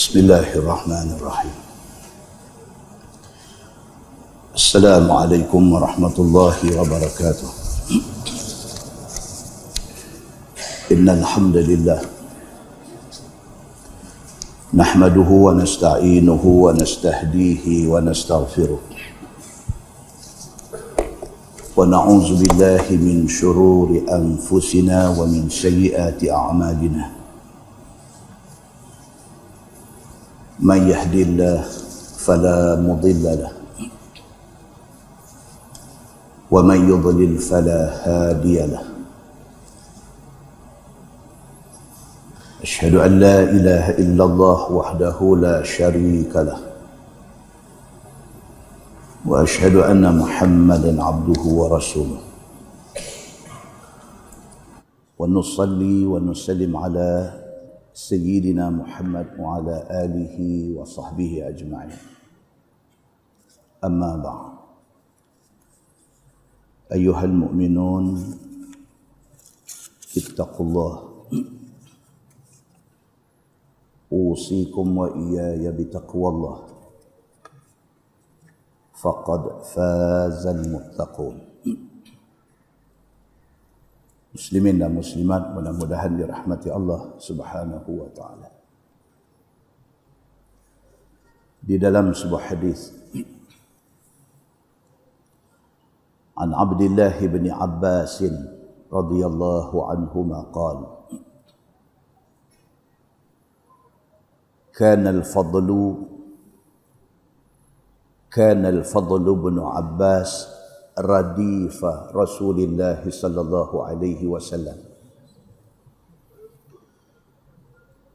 Bismillahirrahmanirrahim. Assalamualaikum warahmatullahi wabarakatuh. Innal hamdalillah nahmaduhu wa nasta'inuhu wa nastahdihi wa nastaghfiruh. Wa na'udzu billahi min syururi anfusina wa min sayyiati a'malina. Man yahdihillahu fala mudilla lahu wa man yudlil fala hadiya lahu. Asyhadu an la ilaha illallah wahdahu la syarika lahu wa asyhadu anna Muhammadan abduhu wa rasuluh. Wa nusalli wa nusallim ala Sayyidina Muhammad wa ala alihi wa sahbihi ajma'in. Amma ba'd. Ayyuhal mu'minun, ittaqullah. Usikum wa iyaya bitaqwallah. Faqad fazal muttaqun. Muslimin dan muslimat, mudah-mudahan dirahmati Allah Subhanahu wa taala. Di dalam sebuah hadis an Abdullah bin Abbas radhiyallahu anhuma qala kana al-fadlu bin Abbas radifa Rasulillah sallallahu alaihi wasallam.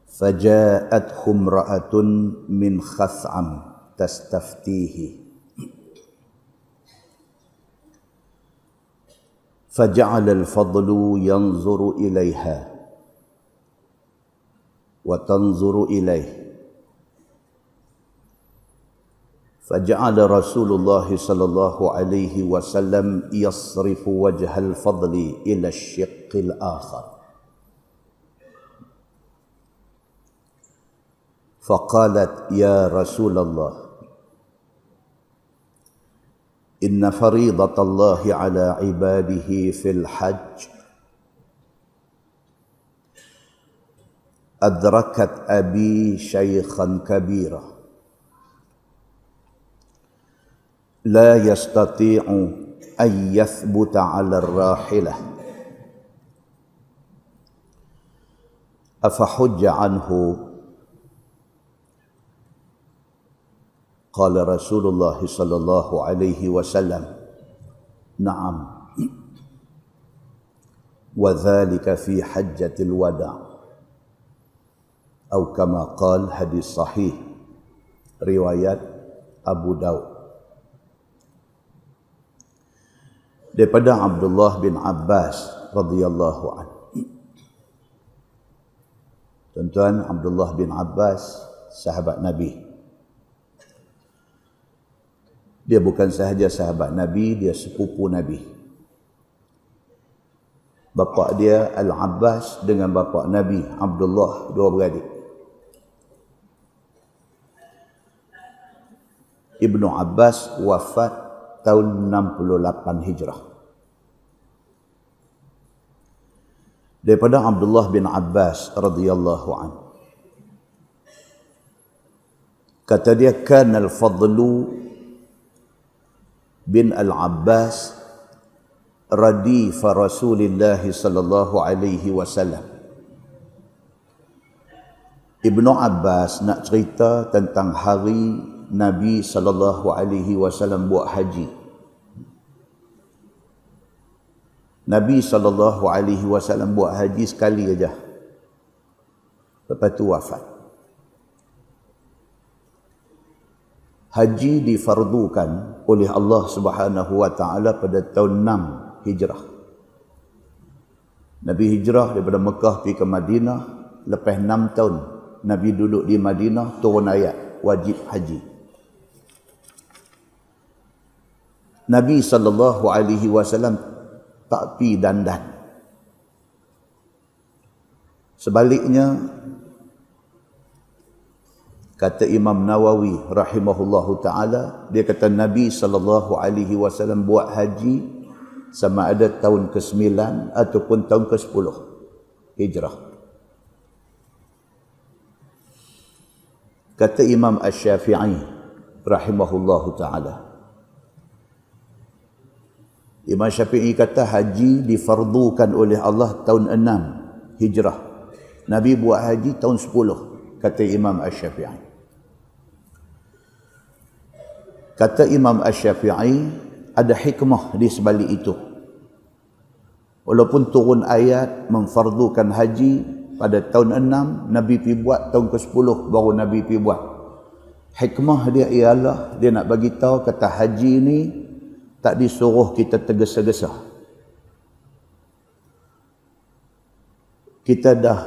Faja'athu imra'atun min Khath'am tastaftihi. Faja'ala al-fadlu yanzuru ilaiha wa tanzuru ilaihi. فجعل رسول الله صلى الله عليه وسلم يصرف وجه الفضل إلى الشق الآخر فقالت يا رسول الله إن فريضة الله على عباده في الحج أدركت أبي شيخا كبيرا لا يستطيع أن يثبت على الراحلة أفحج عنه؟ قال رسول الله صلى الله عليه وسلم نعم وذلك في حجة الوداع أو كما قال. Hadis sahih riwayat Abu Daud. Daripada Abdullah bin Abbas radhiyallahu anhu. Tuan-tuan, Abdullah bin Abbas sahabat Nabi. Dia bukan sahaja sahabat Nabi, dia sepupu Nabi. Bapa dia Al-Abbas dengan bapa Nabi Abdullah, dua beradik. Ibnu Abbas wafat tahun 68 Hijrah. Daripada Abdullah bin Abbas radhiyallahu anhu, kata dia, kana al-fadlu bin al-Abbas radifa Rasulillah sallallahu alaihi wasallam. Ibnu Abbas nak cerita tentang hari Nabi sallallahu alaihi wasallam buat haji. Nabi sallallahu alaihi wasallam buat haji sekali aja. Lepas tu wafat. Haji difardukan oleh Allah Subhanahu wa taala pada tahun 6 Hijrah. Nabi hijrah daripada Mekah pergi ke Madinah, lepas 6 tahun Nabi duduk di Madinah, turun ayat wajib haji. Nabi sallallahu alaihi wasallam tak pi dandan. Sebaliknya, Kata Imam Nawawi rahimahullahu ta'ala, dia kata Nabi SAW buat haji sama ada tahun ke-9 ataupun tahun ke-10 Hijrah. Kata Imam Asy-Syafi'i rahimahullahu ta'ala, Imam Syafi'i kata haji difardukan oleh Allah tahun 6 Hijrah. Nabi buat haji tahun 10, kata Imam Asy-Syafi'i. Kata Imam Asy-Syafi'i, ada hikmah di sebalik itu. Walaupun turun ayat memfardukan haji pada tahun 6, Nabi pergi buat tahun ke-10 baru Nabi pergi buat. Hikmah dia ialah dia nak bagi tahu kata haji ni tak disuruh kita tergesa-gesa. Kita dah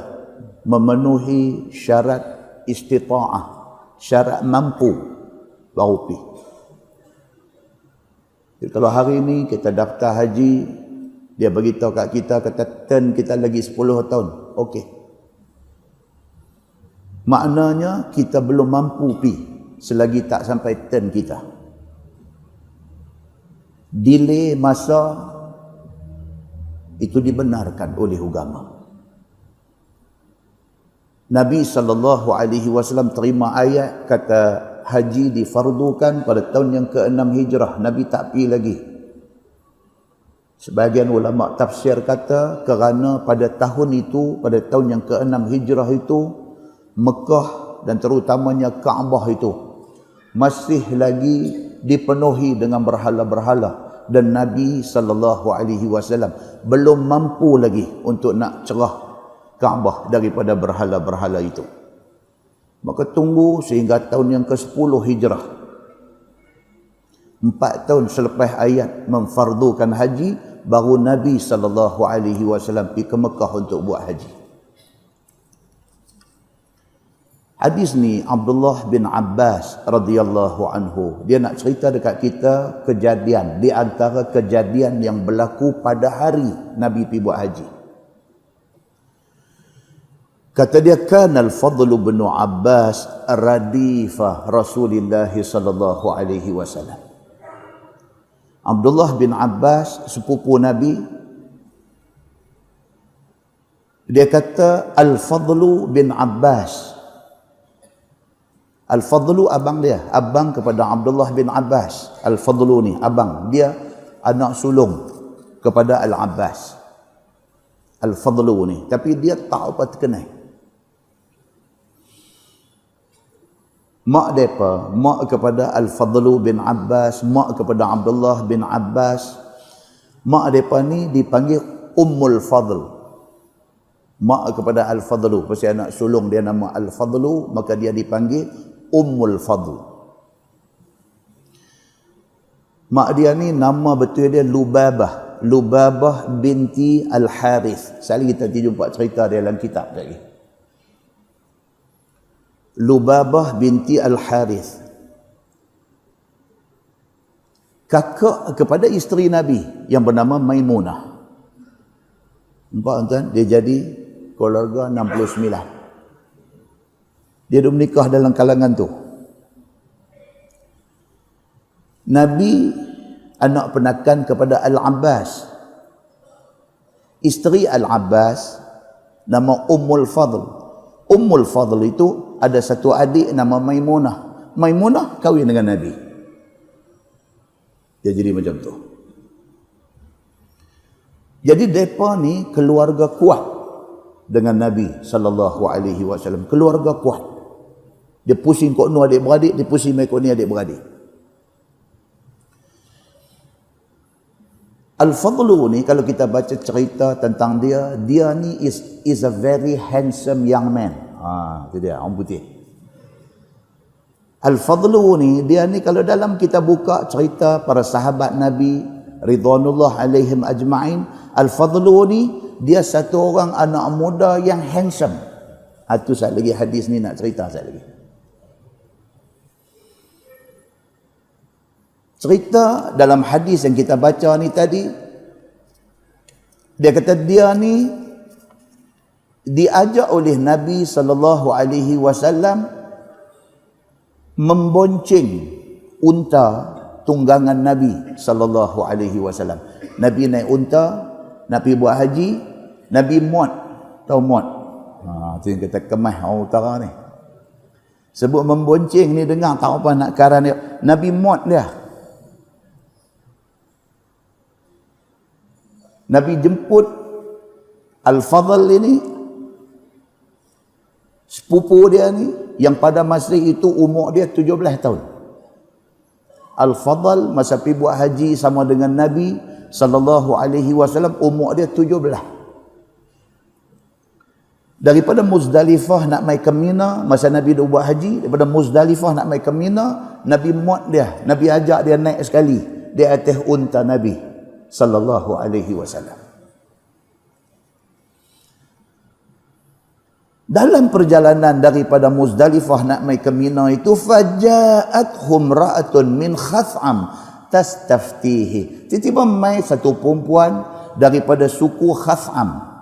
memenuhi syarat istita'ah, syarat mampu baru pergi. Jadi, kalau hari ni kita daftar haji, dia bagi tahu kat kita kata turn kita lagi 10 tahun. Okey. Maknanya kita belum mampu pergi selagi tak sampai turn kita. Delay masa itu dibenarkan oleh agama. Nabi SAW terima ayat kata haji difardukan pada tahun yang ke-6 Hijrah. Nabi tak pergi lagi. Sebahagian ulama tafsir kata kerana pada tahun itu, pada tahun yang ke-6 Hijrah itu, Mekah dan terutamanya Kaabah itu masih lagi dipenuhi dengan berhala-berhala dan Nabi SAW belum mampu lagi untuk nak cerah Kaabah daripada berhala-berhala itu. Maka tunggu sehingga tahun yang ke-10 Hijrah, 4 tahun selepas ayat memfardukan haji, baru Nabi SAW pergi ke Mekah untuk buat haji. Hadis ni Abdullah bin Abbas radhiyallahu anhu, dia nak cerita dekat kita kejadian di antara kejadian yang berlaku pada hari Nabi pergi buat haji. Kata dia, kana al-Fadl bin Abbas radifah Rasulullah sallallahu alaihi wasallam. Abdullah bin Abbas sepupu Nabi, dia kata al-Fadl bin Abbas. Al-Fadlu abang dia, abang kepada Abdullah bin Abbas. Al-Fadlu ni abang, dia anak sulung kepada Al-Abbas. Al-Fadlu ni, tapi dia tak apa terkenal. Mak depa, mak kepada Al-Fadlu bin Abbas, mak kepada Abdullah bin Abbas, mak depa ni dipanggil Ummul Fadl. Mak kepada Al-Fadlu, pasal anak sulung dia nama Al-Fadlu, maka dia dipanggil Ummul Fadl. Mak dia ni nama betul dia Lubabah. Lubabah binti Al-Harith. Sekali kita jumpa cerita dia dalam kitab tadi. Lubabah binti Al-Harith, kakak kepada isteri Nabi yang bernama Maimunah. Nampak tuan? Dia jadi keluarga 69. Dia dah menikah dalam kalangan tu. Nabi anak penakan kepada Al-Abbas. Isteri Al-Abbas nama Ummul Fadl. Ummul Fadl itu ada satu adik nama Maimunah. Maimunah kahwin dengan Nabi. Dia jadi macam tu. Jadi mereka ni keluarga kuat dengan Nabi SAW. Keluarga kuat. Dia pusing kok nu adik-beradik, dia pusing kok ni adik-beradik. Al-Fadlu ni kalau kita baca cerita tentang dia, dia ni is a very handsome young man. Itu dia, orang putih. Al-Fadlu ni, dia ni kalau dalam kita buka cerita para sahabat Nabi ridwanullah alaihim ajma'in, Al-Fadlu ni dia satu orang anak muda yang handsome. Itu satu lagi hadis ni nak cerita satu lagi. Cerita dalam hadis yang kita baca ni tadi, dia kata dia ni diajak oleh Nabi SAW membonceng unta tunggangan Nabi sallallahu alaihi wasallam. Nabi naik unta, Nabi buat haji, Nabi muat. Tahu muat? Tu yang kata kemah orang utara ni. Sebut membonceng ni dengar tak apa nak karan dia. Nabi muat dia. Nabi jemput Al-Fadl ini, sepupu dia ni, yang pada masa itu umur dia 17 tahun. Al-Fadl masa pergi buat haji sama dengan Nabi sallallahu alaihi wasallam, umur dia 17. Daripada Muzdalifah nak mai ke Mina, masa Nabi dah buat haji, daripada Muzdalifah nak mai ke Mina, Nabi muat dia. Nabi ajak dia naik sekali di atas unta Nabi sallallahu alaihi wasallam. Dalam perjalanan daripada Muzdalifah nak mai ke Mina itu, faja'athum ra'atun min Khath'am tastaftihi. Tiba-tiba mai satu perempuan daripada suku Khath'am.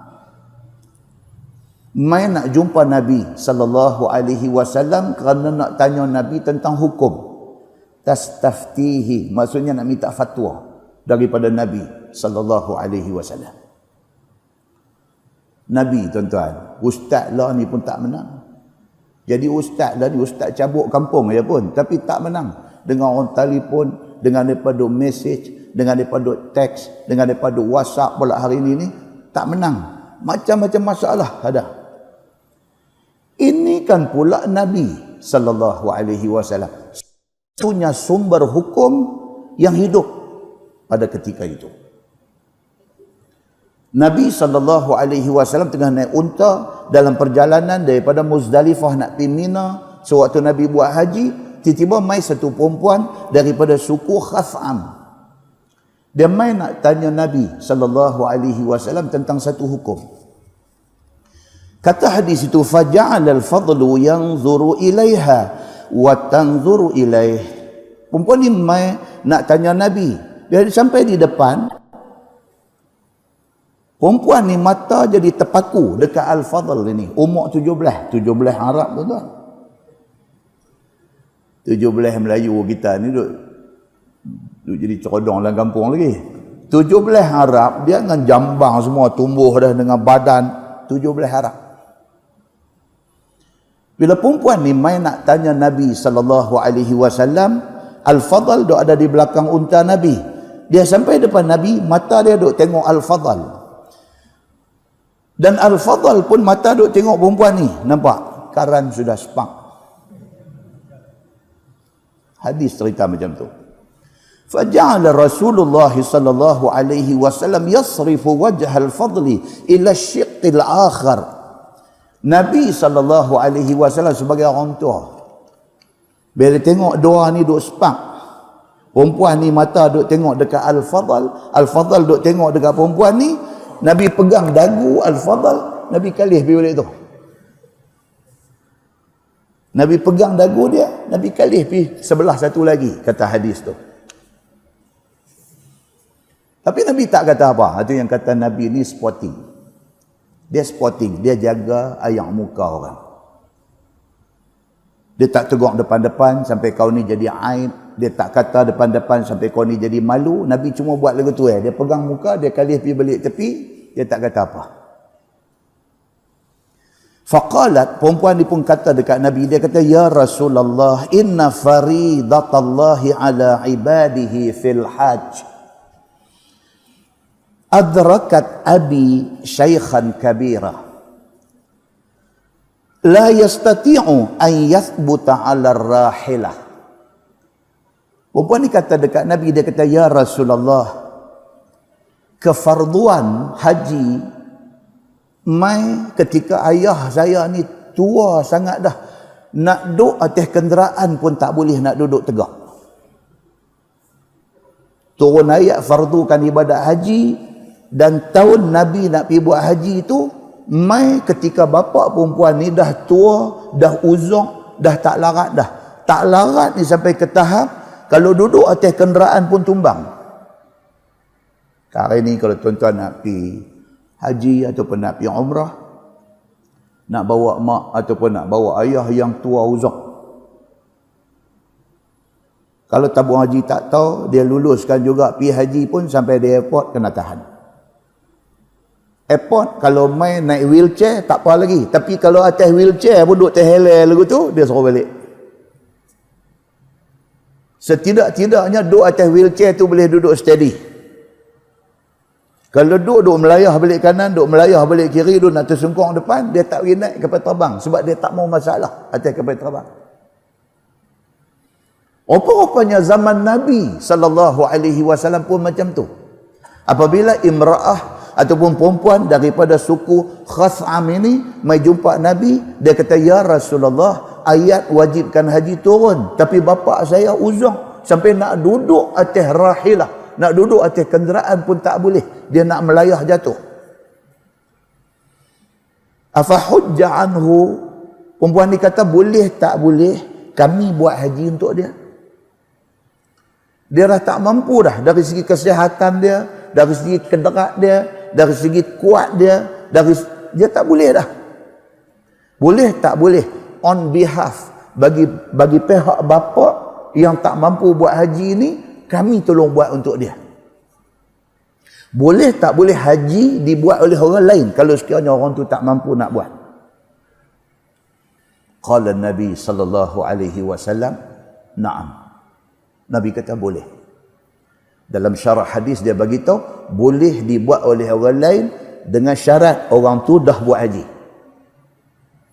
Mai nak jumpa Nabi sallallahu alaihi wasallam kerana nak tanya Nabi tentang hukum. Tastaftihi maksudnya nak minta fatwa daripada Nabi sallallahu alaihi wasallam. Nabi tuan-tuan, ustaz lah ni pun tak menang. Jadi ustaz lah ni, ustaz cabuk kampung je pun, tapi tak menang. Dengan orang telefon, dengan daripada message, dengan daripada teks, dengan daripada WhatsApp pula hari ni tak menang. Macam-macam masalah ada. Ini kan pula Nabi sallallahu alaihi wasallam punya sumber hukum yang hidup pada ketika itu. Nabi sallallahu alaihi wasallam tengah naik unta dalam perjalanan daripada Muzdalifah nak pergi Mina. Sewaktu Nabi buat haji, tiba-tiba mai satu perempuan daripada suku Khath'am. Dia mai nak tanya Nabi sallallahu alaihi wasallam tentang satu hukum. Kata hadis itu, faja'ala al-fadlu yanzuru ilaiha wa tanzuru ilaih. Perempuan ni mai nak tanya Nabi. Dia sampai di depan, perempuan ni mata jadi terpaku dekat Al-Fadl ini. Umur 17 Arab tuan-tuan. 17 Melayu kita ni duk jadi cerodong dalam kampung lagi. 17 Arab, dia dengan jambang semua tumbuh dah dengan badan 17 Arab. Bila perempuan ni mai nak tanya Nabi sallallahu alaihi wasallam, Al-Fadl duk ada di belakang unta Nabi. Dia sampai depan Nabi, mata dia duk tengok Al-Fadl. Dan Al-Fadl pun mata duk tengok perempuan ni. Nampak? Karan sudah spark. Hadis cerita macam tu. Faja'ala Rasulullah sallallahu alaihi wasallam yasrifu wajh al-Fadli ila syiqqil akhar. Nabi sallallahu alaihi wasallam sebagai orang tua, bila tengok dua ni duk spark, perempuan ni mata duk tengok dekat Al-Fadl, Al-Fadl duk tengok dekat perempuan ni, Nabi pegang dagu Al-Fadl, Nabi kalih pergi balik tu. Nabi pegang dagu dia, Nabi kalih pergi sebelah satu lagi, kata hadis tu. Tapi Nabi tak kata apa. Itu yang kata Nabi ni spotting. Dia spotting, dia jaga ayak muka orang. Dia tak tegur depan-depan sampai kau ni jadi aib. Dia tak kata depan-depan sampai kau ni jadi malu. Nabi cuma buat lagu tu. Dia pegang muka, dia kalih pergi balik tepi, dia tak kata apa. Faqalat, perempuan ni pun kata dekat Nabi, dia kata, ya Rasulullah, inna faridatallahi ala ibadihi fil hajj. Adrakat abi syaikhan kabira la yastati'u an yathbuta 'ala ar-rahilah. Perempuan ni kata dekat Nabi, dia kata, ya Rasulullah, kefarduan haji mai ketika ayah saya ni tua sangat dah, nak duduk atas kenderaan pun tak boleh nak duduk tegak. Turun ayat fardukan ibadat haji. Dan tahun Nabi nak pergi buat haji itu, mai ketika bapa perempuan ni dah tua, dah uzur, dah tak larat dah. Tak larat ni sampai ke tahap, kalau duduk atas kenderaan pun tumbang. Hari ni kalau tuan-tuan nak pergi haji ataupun nak pergi umrah, nak bawa mak ataupun nak bawa ayah yang tua uzur, Kalau tabung haji tak tahu, dia luluskan juga pergi haji pun sampai di airport kena tahan. Airport kalau main naik wheelchair tak apa lagi. Tapi kalau atas wheelchair pun duduk terhelai lagu tu, dia suruh balik. Setidak-tidaknya duduk atas wheelchair tu boleh duduk steady. Kalau duduk melayah balik kanan, duduk melayah balik kiri, duduk nak tersungkong depan, dia tak pergi naik kapal terbang sebab dia tak mau masalah atas kapal terbang. Apa-apanya zaman Nabi SAW pun macam tu. Apabila imra'ah ataupun perempuan daripada suku Khas'am ini mai jumpa Nabi, dia kata, ya Rasulullah, ayat wajibkan haji turun, tapi bapa saya uzur sampai nak duduk atas rahilah, nak duduk atas kenderaan pun tak boleh, dia nak melayah jatuh. Afa hujja anhu, perempuan ni kata, boleh tak boleh kami buat haji untuk dia? Dia dah tak mampu dah dari segi kesihatan dia, dari segi kenderaan dia, dari segi kuat dia, dia tak boleh dah. Boleh tak boleh on behalf bagi pihak bapa yang tak mampu buat haji ini, kami tolong buat untuk dia. Boleh tak boleh haji dibuat oleh orang lain kalau sekiranya orang tu tak mampu nak buat? Qala Nabi sallallahu alaihi wasallam, na'am. Nabi kata boleh. Dalam syarah hadis dia bagi tahu boleh dibuat oleh orang lain dengan syarat orang tu dah buat haji.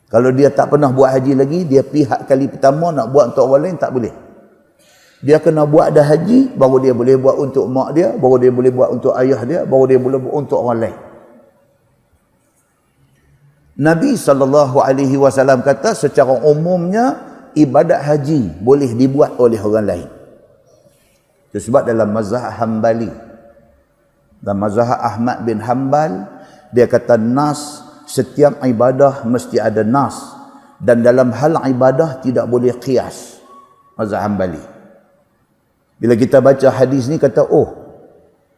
Kalau dia tak pernah buat haji lagi, dia pihak kali pertama nak buat untuk orang lain, tak boleh. Dia kena buat dah haji, baru dia boleh buat untuk mak dia, baru dia boleh buat untuk ayah dia, baru dia boleh buat untuk orang lain. Nabi SAW kata secara umumnya ibadat haji boleh dibuat oleh orang lain. Itu sebab dalam mazhab Hambali, dalam mazhab Ahmad bin Hanbal, dia kata nas, setiap ibadah mesti ada nas, dan dalam hal ibadah tidak boleh qiyas. Mazhab Hambali. Bila kita baca hadis ni kata, oh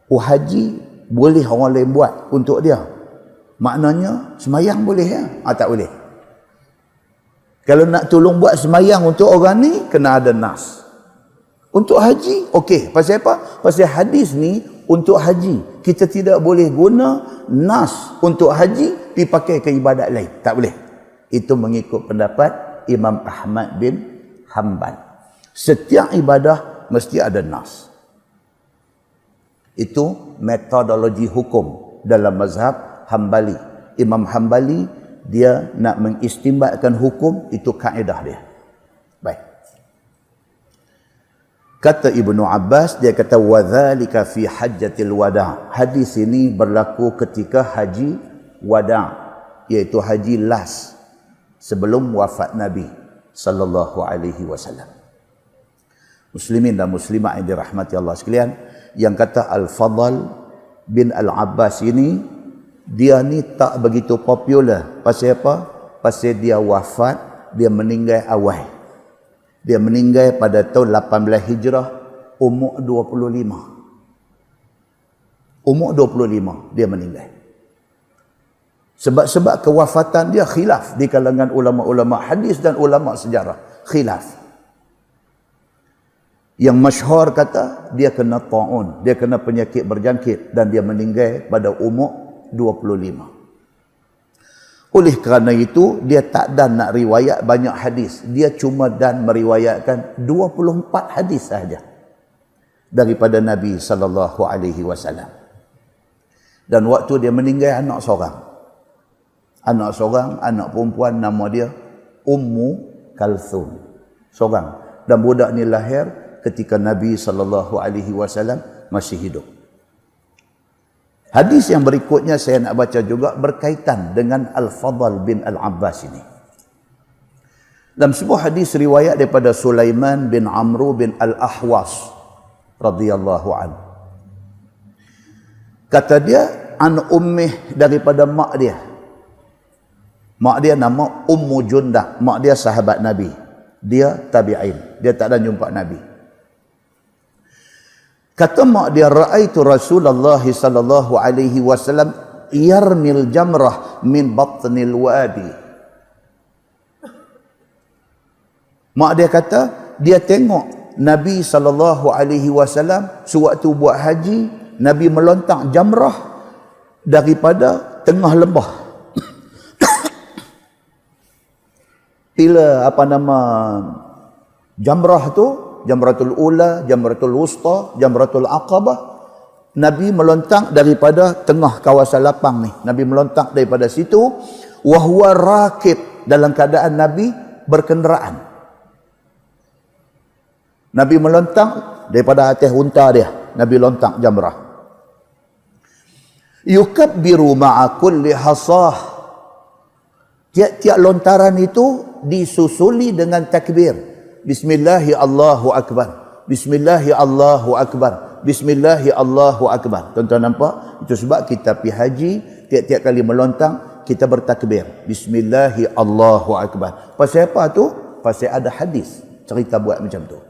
haji boleh orang lain buat untuk dia. Maknanya semayang boleh ya? Tak boleh. Kalau nak tolong buat semayang untuk orang ni, kena ada nas. Untuk haji, okey. Pasal apa? Pasal hadis ni untuk haji. Kita tidak boleh guna nas untuk haji dipakai ke ibadat lain. Tak boleh. Itu mengikut pendapat Imam Ahmad bin Hanbal. Setiap ibadah mesti ada nas. Itu metodologi hukum dalam mazhab Hambali. Imam Hambali, dia nak mengistimbatkan hukum, itu kaedah dia. Baik. Kata Ibnu Abbas, dia kata wadzalika fi hajjatil wada'. Hadis ini berlaku ketika haji wada', iaitu haji last sebelum wafat Nabi sallallahu alaihi wasallam. Muslimin dan muslimat yang dirahmati Allah sekalian, yang kata Al-Fadl bin Al-Abbas ini, dia ni tak begitu popular. Pasal apa? Pasal dia wafat, dia meninggal awal. Dia meninggal pada tahun 18 Hijrah, umur 25. Umur 25 dia meninggal. Sebab kewafatan dia khilaf di kalangan ulama-ulama hadis dan ulama sejarah. Khilaf. Yang masyhur kata dia kena ta'un, dia kena penyakit berjangkit dan dia meninggal pada umur 25. Oleh kerana itu, dia tak dan nak riwayat banyak hadis. Dia cuma dan meriwayatkan 24 hadis sahaja daripada Nabi SAW. Dan waktu dia meninggal, anak seorang. Anak seorang, anak perempuan, nama dia Ummu Kalthum. Seorang. Dan budak ni lahir ketika Nabi SAW masih hidup. Hadis yang berikutnya saya nak baca juga berkaitan dengan Al-Fadl bin Al-Abbas ini. Dalam sebuah hadis riwayat daripada Sulaiman bin Amru bin Al-Ahwas radhiyallahu anhu. Kata dia, an ummih, daripada mak dia. Mak dia nama Ummu Jundah, mak dia sahabat Nabi. Dia tabi'in, dia tak ada jumpa Nabi. Kata mak dia, ra'aitu Rasulullah sallallahu alaihi wasallam yarmil jamrah min batnil wadi. Mak dia kata, dia tengok Nabi SAW sewaktu buat haji, Nabi melontak jamrah daripada tengah lembah. Bila jamrah tu, jamratul ula, jamratul wusta, jamratul aqabah, Nabi melontak daripada tengah kawasan lapang ni. Nabi melontak daripada situ, wa huwa rakib, dalam keadaan Nabi berkenderaan. Nabi melontak daripada atas unta dia. Nabi lontak jamrah. Yukabbiru ma'a kulli hasah. Tiap-tiap lontaran itu disusuli dengan takbir. Bismillahi Allahu Akbar. Bismillahi Allahu Akbar. Bismillahi Allahu Akbar. Tuan-tuan nampak? Itu sebab kita pergi haji, tiap-tiap kali melontar, kita bertakbir. Bismillahi Allahu Akbar. Pasal apa tu? Pasal ada hadis cerita buat macam tu.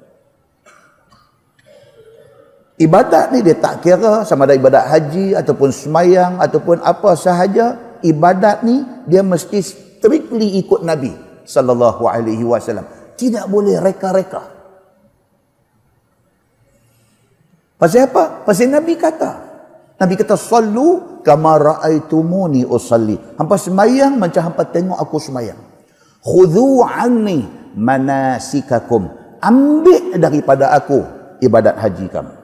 Ibadat ni dia tak kira sama ada ibadat haji ataupun semayang ataupun apa sahaja. Ibadat ni dia mesti strictly ikut Nabi sallallahu alaihi wasallam. Tidak boleh reka-reka. Pasal apa? Pasal Nabi kata sallu kama raaitumuni usalli. Hampa semayang macam hampa tengok aku semayang. Khudhu anni manasikakum. Ambil daripada aku ibadat haji kamu.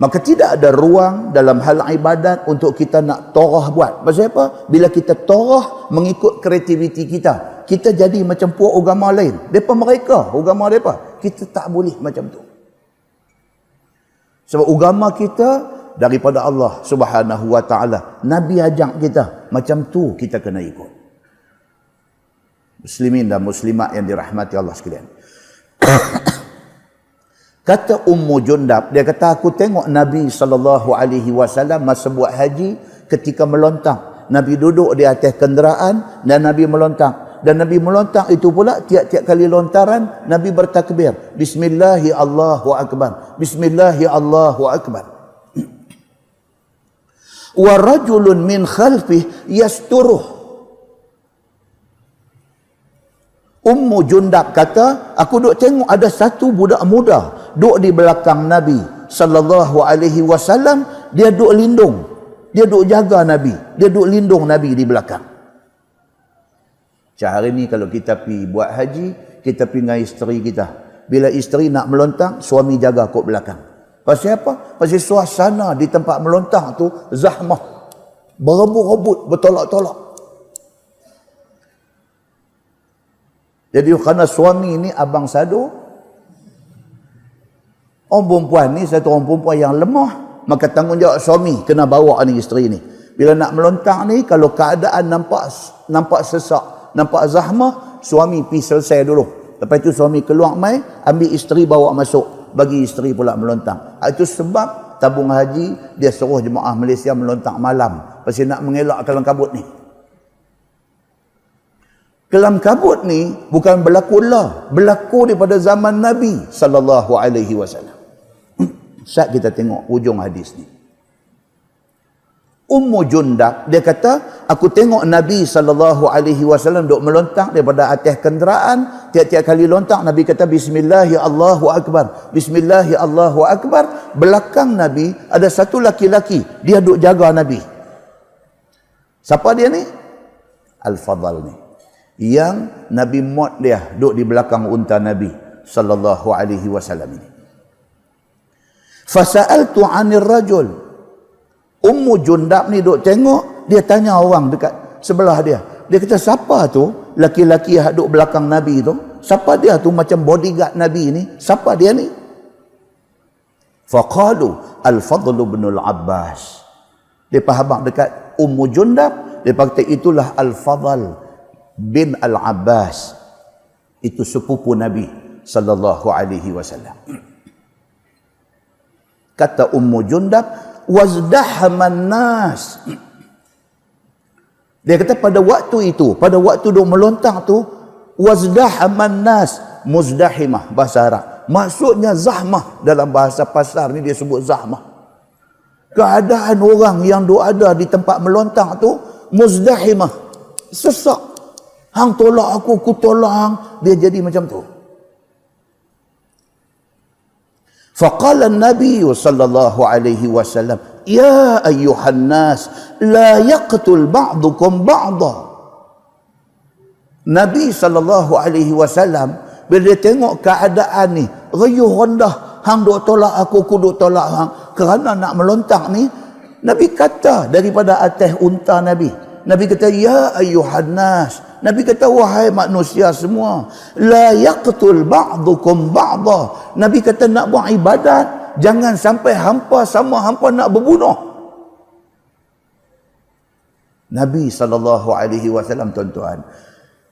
Maka tidak ada ruang dalam hal ibadat untuk kita nak torah buat. Pasal apa? Bila kita torah mengikut kreativiti kita, kita jadi macam puak agama lain. Mereka, agama mereka. Kita tak boleh macam tu. Sebab agama kita daripada Allah Subhanahu wa ta'ala. Nabi ajak kita. Macam tu kita kena ikut. Muslimin dan muslimat yang dirahmati Allah sekalian. Kata Ummu Jundab, dia kata aku tengok Nabi SAW masa buat haji, ketika melontak, Nabi duduk di atas kenderaan dan Nabi melontak. Dan Nabi melontak itu pula tiap-tiap kali lontaran Nabi bertakbir. Bismillahi Allahu Akbar. Bismillahi Allahu Akbar. Wa rajulun min khalfih yasturuh. Ummu Jundab kata, aku duk tengok ada satu budak muda duk di belakang Nabi sallallahu alaihi wasallam, dia duk lindung. Dia duk jaga Nabi. Dia duk lindung Nabi di belakang. Hari ni kalau kita pergi buat haji, kita pergi dengan isteri kita. Bila isteri nak melontar, suami jaga kat belakang. Pasal apa? Pasal suasana di tempat melontar tu zahmah. Berebut-rebut, bertolak-tolak. Jadi kerana suami ni abang sado, orang perempuan ni satu orang perempuan yang lemah, maka tanggungjawab suami kena bawa ni isteri ni. Bila nak melontar ni, kalau keadaan nampak sesak, nampak zahmah, suami pergi selesai dulu. Lepas tu suami keluar mai, ambil isteri bawa masuk, bagi isteri pula melontar. Itu sebab tabung haji dia suruh jemaah Malaysia melontar malam, pasal nak mengelak kelam kabut ni. Kelam kabut ni bukan berlaku lah, berlaku daripada zaman Nabi sallallahu alaihi wasallam. Saat kita tengok hujung hadis ni, Ummu Jundab dia kata, aku tengok Nabi sallallahu alaihi wasallam duk melontar daripada atas kenderaan. Tiap-tiap kali lontar Nabi kata Bismillahi Allahu Akbar. Bismillahi Allahu Akbar. Belakang Nabi ada satu laki-laki, dia duk jaga Nabi. Siapa dia ni? Al-Fadl ni, yang Nabi Muhammad dia duduk di belakang unta Nabi sallallahu alaihi wasallam ini. Fasa'altu 'anil rajul. Ummu Jundab ni duduk tengok, dia tanya orang dekat sebelah dia. Dia kata, siapa tu laki-laki yang duduk belakang Nabi tu? Siapa dia tu macam bodyguard Nabi ni? Siapa dia ni? Faqalu Al-Fadl bin Al-Abbas. Dia faham dekat Ummu Jundab, dia kata itulah Al-Fadl bin Al-Abbas, itu sepupu Nabi sallallahu alaihi wasallam. Kata Ummu Jundab, wazdahman nas. Dia kata pada waktu itu, pada waktu duk melontar tu, wazdahman nas, muzdahimah bahasa Arab. Maksudnya zahmah, dalam bahasa pasar ni dia sebut zahmah. Keadaan orang yang duk ada di tempat melontar tu muzdahimah, sesak. Hang tolak aku tolak hang. Dia jadi macam tu. Faqala an-nabiy sallallahu alaihi wasallam, ya ayyuhan nas, la yaqtul ba'dukum ba'da. Nabi sallallahu alaihi wasallam bila dia tengok keadaan ni, rayuh rendah, hang duk tolak aku duk tolak hang kerana nak melontak ni, Nabi kata daripada atas unta Nabi. Nabi kata, ya ayyuhan nas. Nabi kata, wahai manusia semua, la yaqtul ba'dukum ba'da. Nabi kata, nak buat ibadat, jangan sampai hampa sama hampa nak berbunuh. Nabi SAW, tuan-tuan,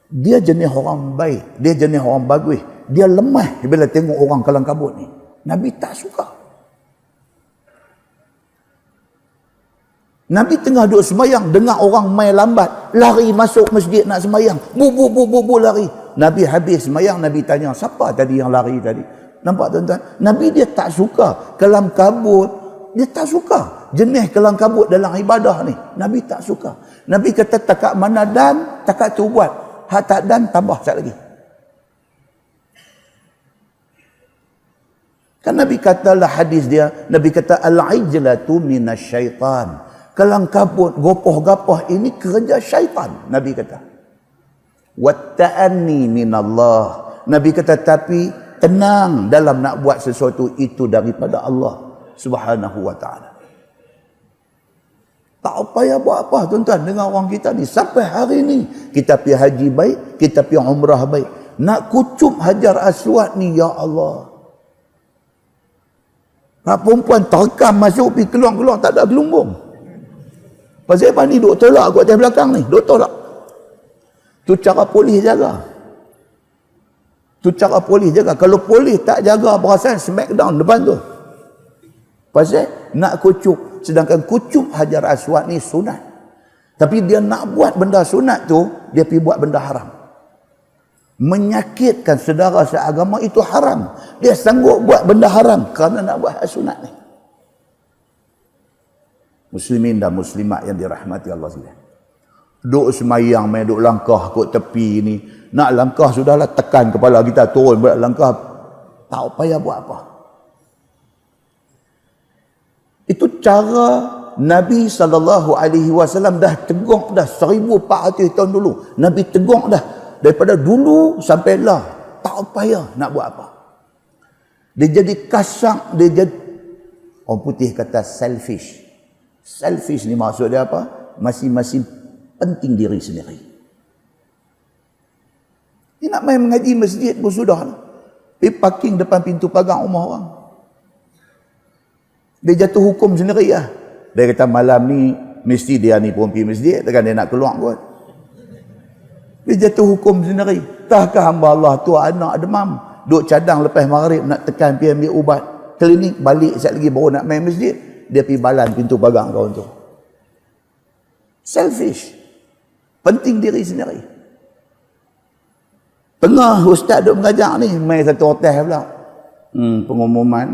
dia jenis orang baik, dia jenis orang bagus. Dia lemah bila tengok orang kalang kabut ni. Nabi tak suka. Nabi tengah duduk semayang, dengar orang main lambat, lari masuk masjid nak semayang, bu lari. Nabi habis semayang, Nabi tanya, siapa tadi yang lari tadi? Nampak tuan-tuan? Nabi dia tak suka kelam kabut, dia tak suka jenis kelam kabut dalam ibadah ni. Nabi tak suka. Nabi kata, takat mana dan, takat tu buat. Hak tak dan, tambah sat lagi. Kan Nabi katalah hadis dia, Nabi kata, al-ijlatu minasyaitan. Kelang kabut, gopoh-gapoh ini kerja syaitan, Nabi kata. Watta'anni minallah. Nabi kata, tapi tenang dalam nak buat sesuatu itu daripada Allah Subhanahu wa ta'ala. Tak payah buat apa tuan-tuan dengan orang kita ni. Sampai hari ni kita pergi haji baik, kita pergi umrah baik. Nak kucup Hajar Aswad ni, ya Allah. Nak perempuan terkam masuk, pergi keluar-keluar tak ada gelumbung. Pasal apa ni duk tolak aku atas belakang ni, duk tolak. Tu cara polis jaga. Tu cara polis jaga. Kalau polis tak jaga, perasan smackdown depan tu. Pasal nak kucup, sedangkan kucup Hajar Aswad ni sunat. Tapi dia nak buat benda sunat tu, dia pergi buat benda haram. Menyakitkan saudara seagama itu haram. Dia sanggup buat benda haram kerana nak buat sunat ni. Muslimin dan muslimat yang dirahmati Allah sekalian. Duk semayang, main duk langkah kot tepi ni. Nak langkah sudahlah, tekan kepala kita turun buat langkah. Tak payah buat apa. Itu cara Nabi SAW dah tegur dah 1400 tahun dulu. Nabi tegur dah daripada dulu sampai lah. Tak payah nak buat apa. Dia jadi kasar, dia jadi, orang putih kata selfish. Selfish ni maksud dia apa? Masing-masing penting diri sendiri. Dia nak main mengaji masjid pun sudah. Dia parking depan pintu pagar rumah orang. Dia jatuh hukum sendiri lah. Dia kata malam ni mesti dia ni pun pergi masjid, takkan dia nak keluar kot. Dia jatuh hukum sendiri. Tahkah hamba Allah tu anak demam, duk cadang lepas maghrib nak tekan pergi ambil ubat. Klinik balik sekejap lagi baru nak main masjid. Dia pergi balan pintu pagar kawan tu. Selfish. Penting diri sendiri. Tengah ustaz duk mengajar ni, main satu hotel pula. Pengumuman,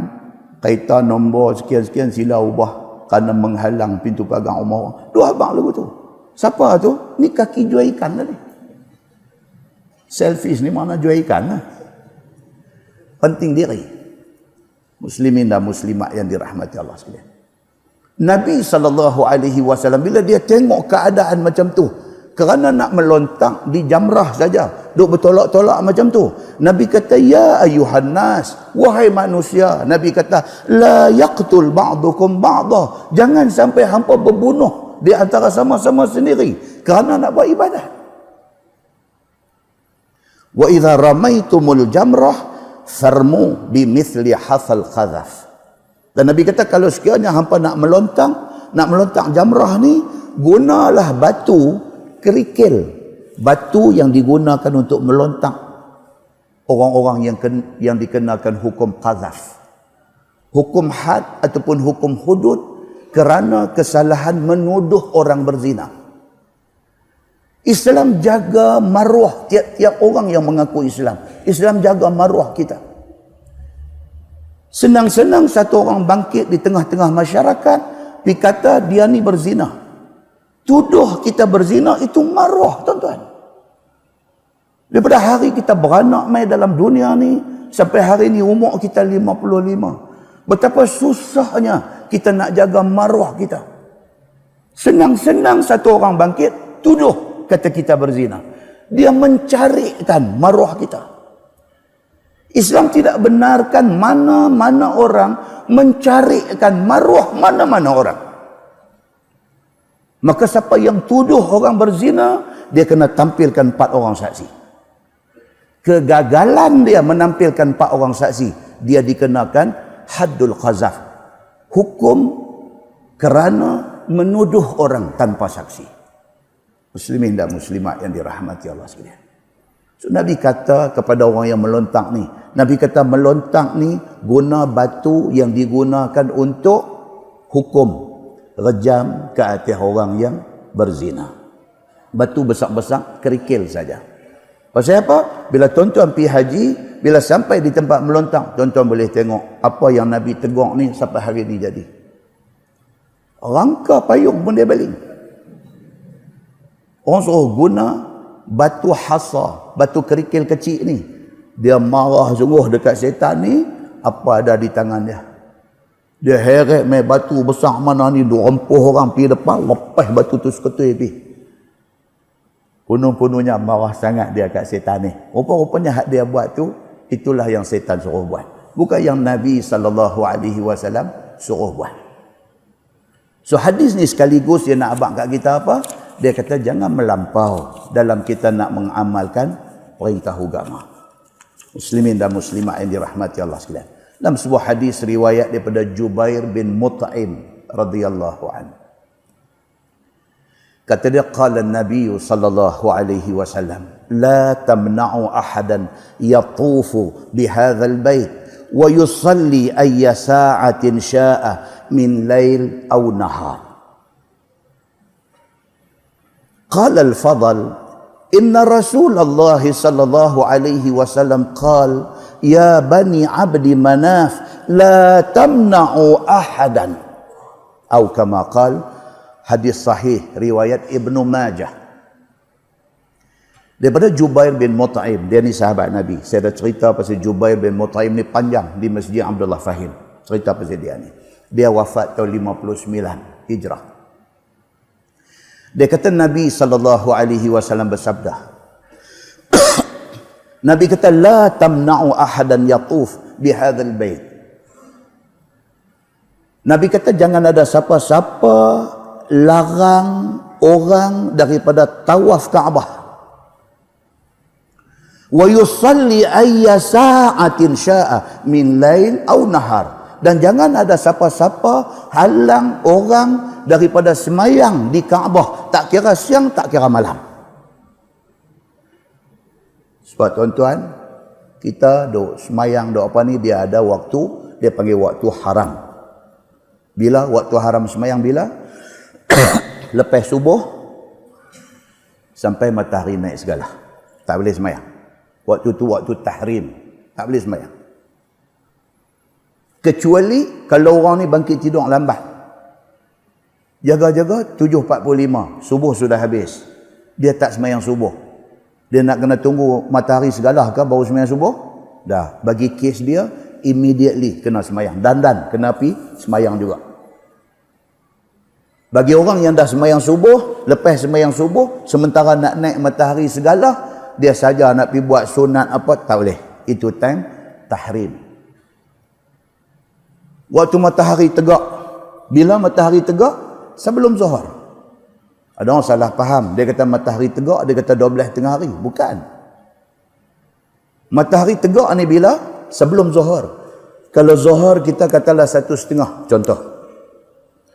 kaitan nombor sekian-sekian sila ubah kerana menghalang pintu pagar rumah orang. Dua abang lagu tu. Siapa tu? Ni kaki jual ikan lah ni. Selfish ni mana jual ikan lah. Penting diri. Muslimin dan muslimat yang dirahmati Allah sekalian. Nabi SAW bila dia tengok keadaan macam tu, kerana nak melontak di jamrah saja, duk bertolak-tolak macam tu, Nabi kata, ya ayuhan nas, wahai manusia. Nabi kata, la yaqtul ba'dukum ba'da. Jangan sampai hampa berbunuh di antara sama-sama sendiri kerana nak buat ibadat. Wa idza ramaitumul jamrah farmu bimithli hasal qadhaf. Dan Nabi kata, kalau sekiranya hampa nak melontak jamrah ni, gunalah batu kerikil. Batu yang digunakan untuk melontak orang-orang yang dikenakan hukum qazaf. Hukum had ataupun hukum hudud kerana kesalahan menuduh orang berzina. Islam jaga maruah tiap-tiap orang yang mengaku Islam. Islam jaga maruah kita. Senang-senang satu orang bangkit di tengah-tengah masyarakat, pergi kata dia ni berzina. Tuduh kita berzina, itu maruah tuan-tuan. Daripada hari kita beranak mai dalam dunia ni, sampai hari ni umur kita 55. Betapa susahnya kita nak jaga maruah kita. Senang-senang satu orang bangkit, tuduh kata kita berzina. Dia mencarikan maruah kita. Islam tidak benarkan mana-mana orang mencarikan maruah mana-mana orang. Maka siapa yang tuduh orang berzina, dia kena tampilkan 4 orang saksi. Kegagalan dia menampilkan 4 orang saksi, dia dikenakan haddul qazaf, hukum kerana menuduh orang tanpa saksi. Muslimin dan muslimat yang dirahmati Allah sekalian. So, Nabi kata kepada orang yang melontak ni, Nabi kata melontak ni guna batu yang digunakan untuk hukum rejam ke atas orang yang berzina. Batu besar-besar, kerikil saja. Pasal apa? Bila tuan-tuan pergi haji, bila sampai di tempat melontak, tuan-tuan boleh tengok apa yang Nabi tegur ni sampai hari ni jadi. Rangka payung pun dia baling. Orang suruh guna batu hasa, batu kerikil kecil ni. Dia marah sungguh dekat setan ni, apa ada di tangan dia. Dia heret main batu besar mana ni, dia rempuh orang pergi depan, lepas batu tu seketui pergi. Penuh-penuhnya marah sangat dia kat setan ni. Rupa-rupanya hak dia buat tu, itulah yang setan suruh buat. Bukan yang Nabi SAW suruh buat. So hadis ni sekaligus dia nak abang kat kita apa? Dia kata jangan melampau dalam kita nak mengamalkan perintah agama. Muslimin dan muslimat yang dirahmati Allah sekalian. Dalam sebuah hadis riwayat daripada Jubair bin Mut'im radhiyallahu anhu. Kata dia, qala Nabi sallallahu alaihi wasallam, la tamna'u ahadan yatufu bihadzal bait wa yusalli ayya sa'atin sya'a min lail aw nahar. Qala al-Fadl, inna Rasulullah sallallahu alaihi wasallam qala, ya bani abdi manaf la tamna'u ahadan. Atau kama qala, hadis sahih riwayat Ibnu Majah. Daripada Jubair bin Mut'im, dia ni sahabat Nabi. Saya dah cerita pasal Jubair bin Mut'im ni panjang di Masjid Abdullah Fahim. Cerita pasal dia ni. Dia wafat tahun 59 Hijrah. Dia kata Nabi SAW bersabda. Nabi kata la tamna'u ahadan yatuf bihadzal bait. Nabi kata jangan ada siapa-siapa larang orang daripada tawaf Kaabah. Wa yusalli ayya sa'atin sya'a min lail aw nahar. Dan jangan ada siapa-siapa halang orang daripada semayang di Kaabah, tak kira siang, tak kira malam. Sebab tuan-tuan, kita duk semayang duk apa ni, dia ada waktu, dia panggil waktu haram. Bila waktu haram semayang bila? Lepas subuh sampai matahari naik segala, tak boleh semayang. Waktu tu waktu tahrim, tak boleh semayang. Kecuali kalau orang ni bangkit tidur lambat, jaga-jaga 7.45 subuh sudah habis, dia tak semayang subuh, dia nak kena tunggu matahari segala ke baru semayang subuh? Dah, bagi kes dia immediately kena semayang. Dandan kena pergi semayang juga. Bagi orang yang dah semayang subuh, lepas semayang subuh, sementara nak naik matahari segala, dia saja nak pergi buat sunat apa, tak boleh. Itu time tahrim. Waktu matahari tegak. Bila matahari tegak? Sebelum zuhur. Ada orang salah faham. Dia kata matahari tegak, dia kata 12 tengah hari. Bukan. Matahari tegak ni bila? Sebelum zuhur. Kalau zuhur kita katalah 1:30 contoh.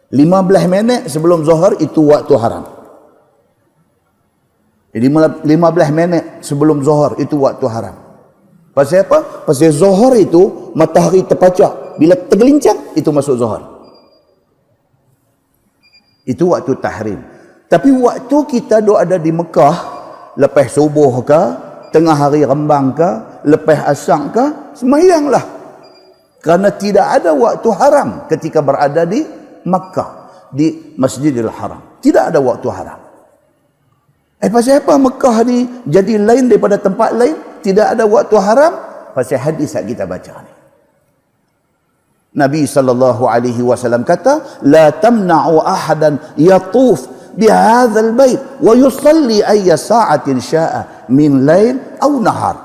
15 minit sebelum zuhur itu waktu haram. Jadi 15 minit sebelum zuhur itu waktu haram. Pasal apa? Pasal zuhur itu matahari terpacak. Bila tergelincang itu masuk zuhur. Itu waktu tahrim. Tapi waktu kita duk ada di Mekah, lepas subuh ke, tengah hari rembang ke, lepas asar ke, semayanglah. Kerana tidak ada waktu haram ketika berada di Makkah, di Masjidil Haram. Tidak ada waktu haram. Pasal apa Mekah ni jadi lain daripada tempat lain? Tidak ada waktu haram? Pasal hadis yang kita baca ni. Nabi SAW kata, la tamna'u ahadan yatuf bihadzal bait wa yusalli ayya sa'atin sya'a min lail aw nahar.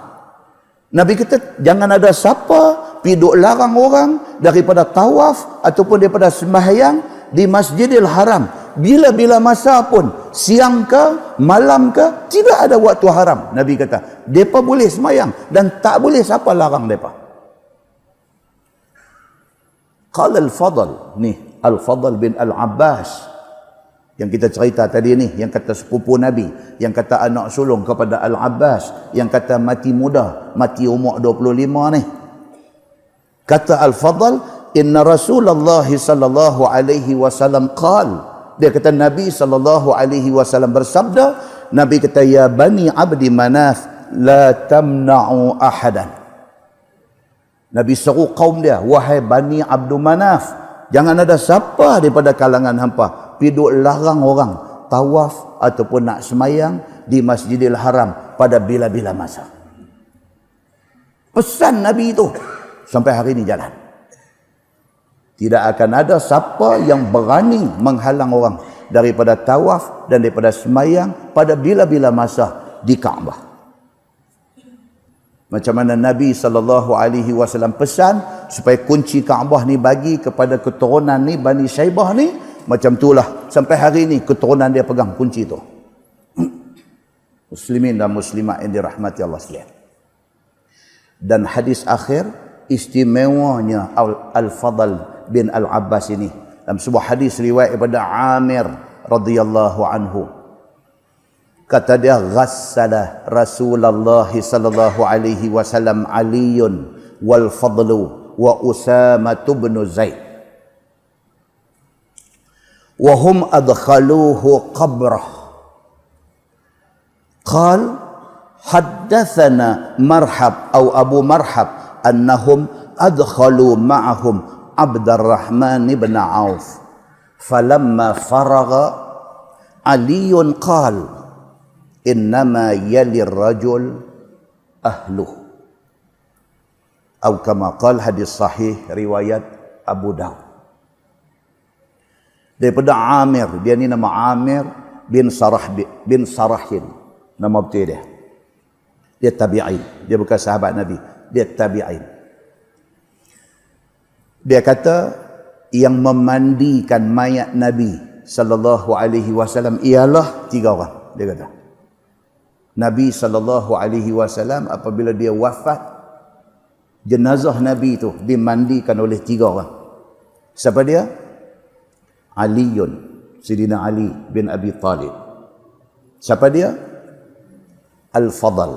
Nabi kata, jangan ada siapa pergi duk larang orang daripada tawaf ataupun daripada sembahyang di Masjidil Haram. Bila-bila masa pun, siang ke, malam ke, tidak ada waktu haram. Nabi kata, mereka boleh sembahyang dan tak boleh siapa larang mereka. Qala Al-Fadl, ni Al-Fadl bin Al-Abbas yang kita cerita tadi ni, yang kata sepupu Nabi, yang kata anak sulung kepada Al-Abbas, yang kata mati muda, mati umur 25 ni. Kata Al-Fadl, inna Rasulullah sallallahu alaihi wasallam qala, dia kata Nabi sallallahu alaihi wasallam bersabda, Nabi kata, ya bani Abdi Manaf la tamna'u ahadan. Nabi seru kaum dia, wahai bani Abdul Manaf, jangan ada siapa daripada kalangan hampa piduk larang orang tawaf ataupun nak semayang di Masjidil Haram pada bila-bila masa. Pesan Nabi itu sampai hari ini jalan. Tidak akan ada siapa yang berani menghalang orang daripada tawaf dan daripada semayang pada bila-bila masa di Kaabah. Macam mana Nabi SAW pesan supaya kunci Kaabah ni bagi kepada keturunan ni Bani Syaibah ni, macam itulah sampai hari ini keturunan dia pegang kunci itu. Muslimin dan muslimat yang dirahmati Allah sekalian. Dan hadis akhir, istimewanya Al-Fadl bin Al-Abbas ini dalam sebuah hadis riwayat daripada Amir radhiyallahu anhu, kata dia, ghassala Rasulullah sallallahu alaihi wasallam Aliyun wal Fadlu wa Usama bin Zaid wa hum adkhaluhu qabrah. Qal haddathana Marhab atau Abu Marhab annahum adkhalu ma'ahum Abdurrahman ibn Auf. Falamma faragha Aliyun qal innama yali rajul ahluh. Atau kama qal, hadis sahih riwayat Abu Daud. Daripada Amir, dia ni nama Amir bin Sarahin, nama betul dia. Dia tabi'in, dia bukan sahabat Nabi, dia tabi'in. Dia kata yang memandikan mayat Nabi sallallahu alaihi wasallam ialah 3 orang. Dia kata Nabi sallallahu alaihi wasallam apabila dia wafat, jenazah Nabi itu dimandikan oleh 3 orang. Siapa dia? Aliyun, Sayyidina Ali bin Abi Talib. Siapa dia? Al-Fadl.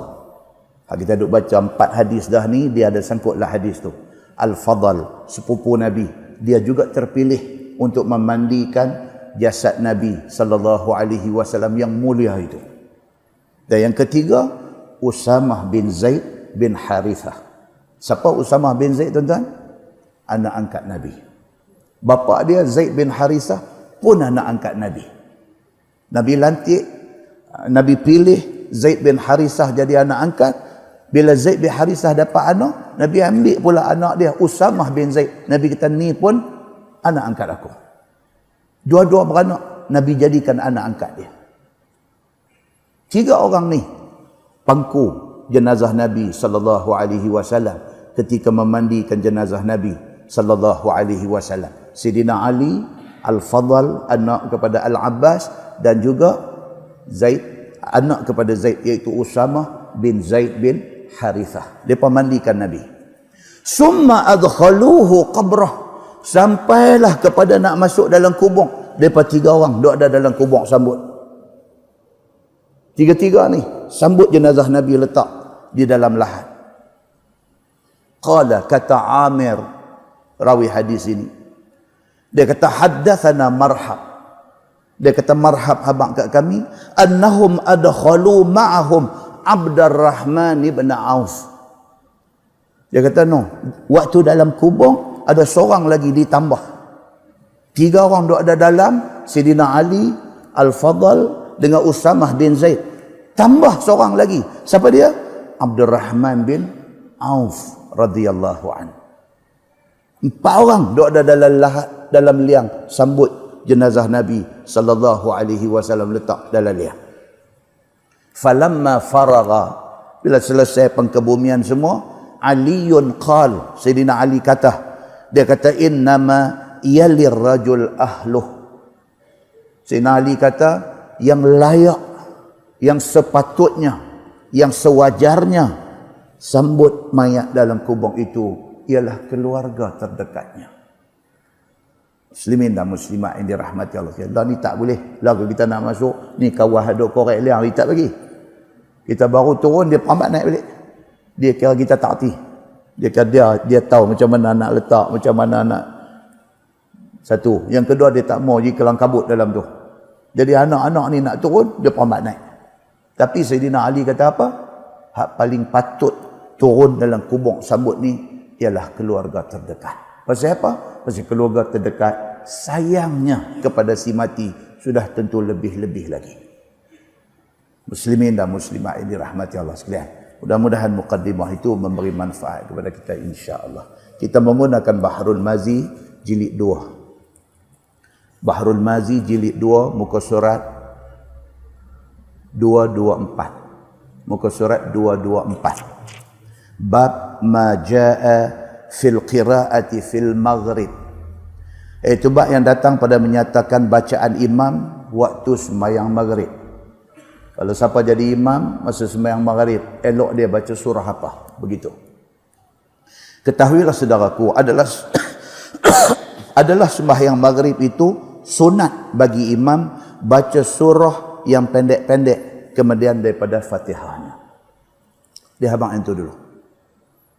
Kita duk baca 4 hadis dah ni, dia ada sangkutlah hadis tu. Al-Fadl, sepupu Nabi, dia juga terpilih untuk memandikan jasad Nabi sallallahu alaihi wasallam yang mulia itu. Dan yang ketiga, Usamah bin Zaid bin Harithah. Siapa Usamah bin Zaid, tuan-tuan? Anak angkat Nabi. Bapa dia Zaid bin Harithah pun anak angkat Nabi. Nabi lantik, Nabi pilih Zaid bin Harithah jadi anak angkat. Bila Zaid bin Harithah dapat anak, Nabi ambil pula anak dia Usamah bin Zaid. Nabi kata, ni pun anak angkat aku. Dua-dua beranak, Nabi jadikan anak angkat dia. 3 orang ni pangku jenazah Nabi sallallahu alaihi wasallam ketika memandikan jenazah Nabi sallallahu alaihi wasallam. Sayyidina Ali, Al-Fadl anak kepada Al-Abbas, dan juga Zaid anak kepada Zaid, iaitu Usamah bin Zaid bin Harithah. Dia memandikan Nabi. Summa adkhaluhu qabrah, sampailah kepada nak masuk dalam kubur. Depa 3 orang duduk ada dalam kubur sambut. 3 ni sambut jenazah Nabi, letak di dalam lahat. Qala, kata Amir rawi hadis ini, dia kata haddatsana Marhab, dia kata Marhab habaq kat kami, annahum adkhalu ma'ahum Abdurrahman ibn Auf. Dia kata no, waktu dalam kubur ada seorang lagi ditambah. 3 orang duduk ada dalam, Sayyidina Ali, Al-Fadl, dengan Usamah bin Zaid. Tambah seorang lagi. Siapa dia? Abdurrahman bin Auf radhiyallahu an. 4 orang duduk ada dalam liang sambut jenazah Nabi sallallahu alaihi wasallam, letak dalam liang. Falamma faragha, bila selesai pengkebumian semua, Aliun qal, Sayyidina Ali kata, dia kata innama yalir rajul ahluh. Sayyidina Ali kata yang layak, yang sepatutnya, yang sewajarnya sambut mayat dalam kubur itu ialah keluarga terdekatnya. Muslimin dan muslimat yang dirahmati Allah. Allah ni tak boleh. Lagu kita nak masuk, ni kawah duk korek liang, dia tak bagi. Kita baru turun, dia perambat naik balik. Dia kira kita tak hati. Dia kira dia tahu macam mana nak letak, macam mana nak. Satu. Yang kedua, dia tak mau jadi kelang kabut dalam tu. Jadi anak-anak ni nak turun, dia perambat naik. Tapi Sayyidina Ali kata apa? Hak paling patut turun dalam kubur sambut ni ialah keluarga terdekat. Pasal apa? Pasal keluarga terdekat sayangnya kepada si mati sudah tentu lebih-lebih lagi. Muslimin dan muslimat yang dirahmati Allah sekalian. Mudah-mudahan mukaddimah itu memberi manfaat kepada kita insya-Allah. Kita menggunakan Bahrul Mazi jilid 2. Bahrul Mazi jilid 2 muka surat 224. Muka surat 224. Bab ma jaa fil qiraati fil maghrib. Itu bab yang datang pada menyatakan bacaan imam waktu sembahyang maghrib. Kalau siapa jadi imam masa sembahyang maghrib, elok dia baca surah apa? Begitu. Ketahuilah saudaraku, adalah sembahyang maghrib itu sunat bagi imam baca surah yang pendek-pendek kemudian daripada Fatihahnya. Dia abang itu dulu.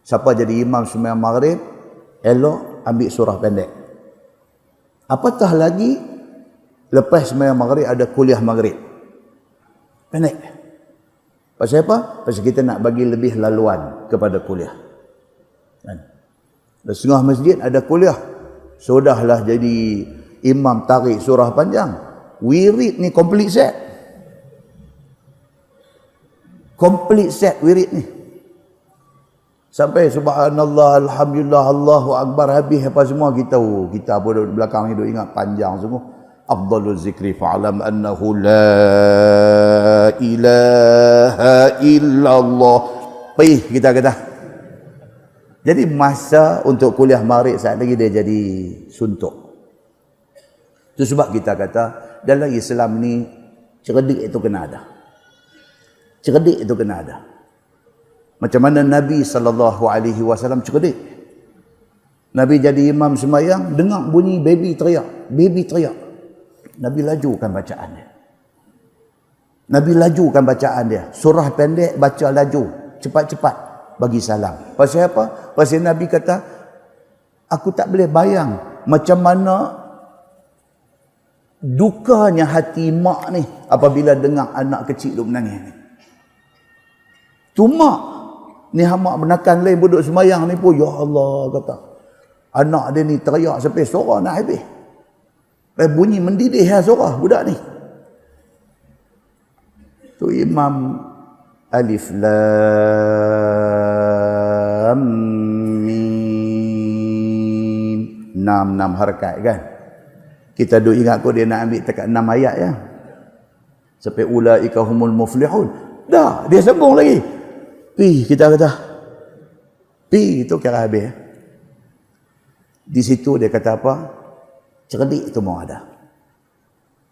Siapa jadi imam sembahyang maghrib, elok ambil surah pendek. Apatah lagi lepas sembahyang maghrib ada kuliah maghrib. Pendek. Pasal apa? Pasal kita nak bagi lebih laluan kepada kuliah. Kan? Di setengah masjid ada kuliah. Sudahlah jadi imam tarik surah panjang. Wirid ni complete set. Complete set wirid ni. Sampai subhanallah, alhamdulillah, Allahu akbar, habis apa semua kita tahu. Kita apa di belakang ni duk ingat panjang semua. Afdalu zikri fa'alam annahu la ilaha illallah. Perih kita kata. Jadi masa untuk kuliah maghrib saat lagi dia jadi suntuk. Itu sebab kita kata dalam Islam ni cerdik itu kena ada. Cerdik itu kena ada. Macam mana Nabi SAW cerdik. Nabi jadi imam sembahyang, dengar bunyi baby teriak. Baby teriak. Nabi lajukan bacaan dia. Nabi lajukan bacaan dia. Surah pendek baca laju. Cepat-cepat bagi salam. Pasal apa? Pasal Nabi kata, aku tak boleh bayang macam mana dukanya hati mak ni apabila dengar anak kecil duk menangis ni. Tu mak ni hamak menakan lain duduk sembahyang ni pun, ya Allah kata. Anak dia ni teriak sampai suara nak habis. Bunyi mendidih lah suara budak ni. Tu Imam Alif Lam Mim 6 harakat kan. Kita duk ingat kau dia nak ambil dekat 6 ayat ya. Sampai ulaika humul muflihun. Dah, dia sambung lagi. Pi kita kata. Pi itu kira habis. Di situ dia kata apa? Cerdik itu mau ada.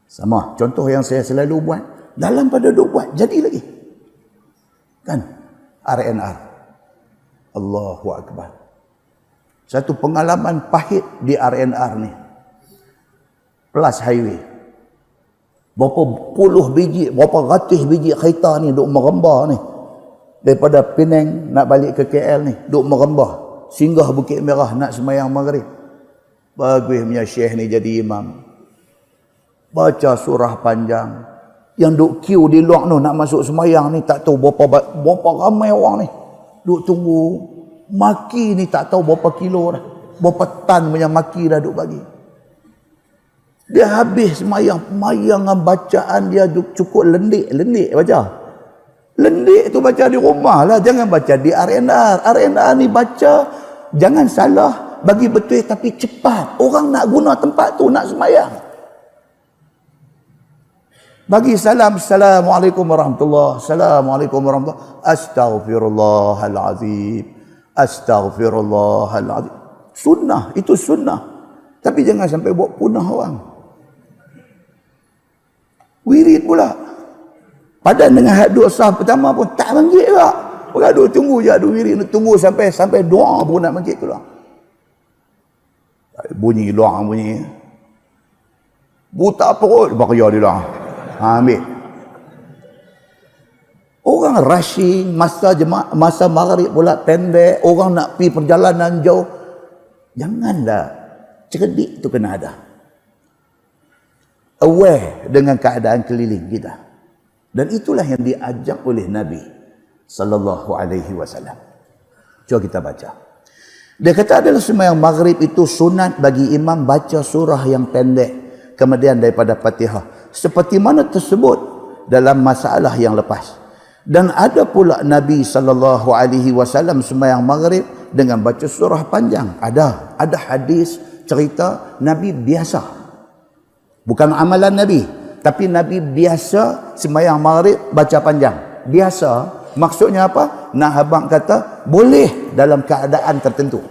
Sama contoh yang saya selalu buat, dalam pada duk buat jadi lagi. Kan? RNR. Allahu akbar. Satu pengalaman pahit di RNR ni. Plus highway. Berapa puluh biji, berapa ratus biji kereta ni duk merembah ni. Daripada Penang nak balik ke KL ni, duk merembah. Singgah Bukit Merah nak sembahyang maghrib. Bagus punya syekh ni jadi imam. Baca surah panjang. Yang duk queue di luar tu nak masuk sembahyang ni tak tahu berapa ramai orang ni. Duk tunggu. Maki ni tak tahu berapa kilo dah. Berapa tan punya maki dah duk bagi. Dia habis semayang dengan bacaan dia cukup lendik baca. Lendik tu baca di rumah lah, jangan baca di R&R. R&R ni baca, jangan salah, bagi betul tapi cepat. Orang nak guna tempat tu, nak semayang. Bagi salam, Assalamualaikum warahmatullahi, Assalamualaikum warahmatullahi, Astaghfirullahalazim, Astaghfirullahalazim. Sunnah, itu sunnah. Tapi jangan sampai buat punah orang. Wirid pula. Padan dengan hadut sah pertama pun tak bangkit juga. Beradu tunggu je hadut wirid, tunggu sampai doa pun nak bangkit keluar. Bunyi luar bunyi. Buta perut baria dia lah. Ambil. Orang rushing, masa maghrib pula pendek, orang nak pergi perjalanan jauh. Janganlah. Cerdik tu kena ada. Aware dengan keadaan keliling kita. Dan itulah yang diajak oleh Nabi sallallahu alaihi wasallam. Cuba kita baca. Dia kata adalah sembahyang maghrib itu sunat bagi imam baca surah yang pendek kemudian daripada Fatihah seperti mana tersebut dalam masalah yang lepas. Dan ada pula Nabi sallallahu alaihi wasallam sembahyang maghrib dengan baca surah panjang. Ada hadis cerita Nabi biasa. Bukan amalan Nabi, tapi Nabi biasa sembahyang maghrib baca panjang. Biasa, maksudnya apa? Nak abang kata, boleh dalam keadaan tertentu.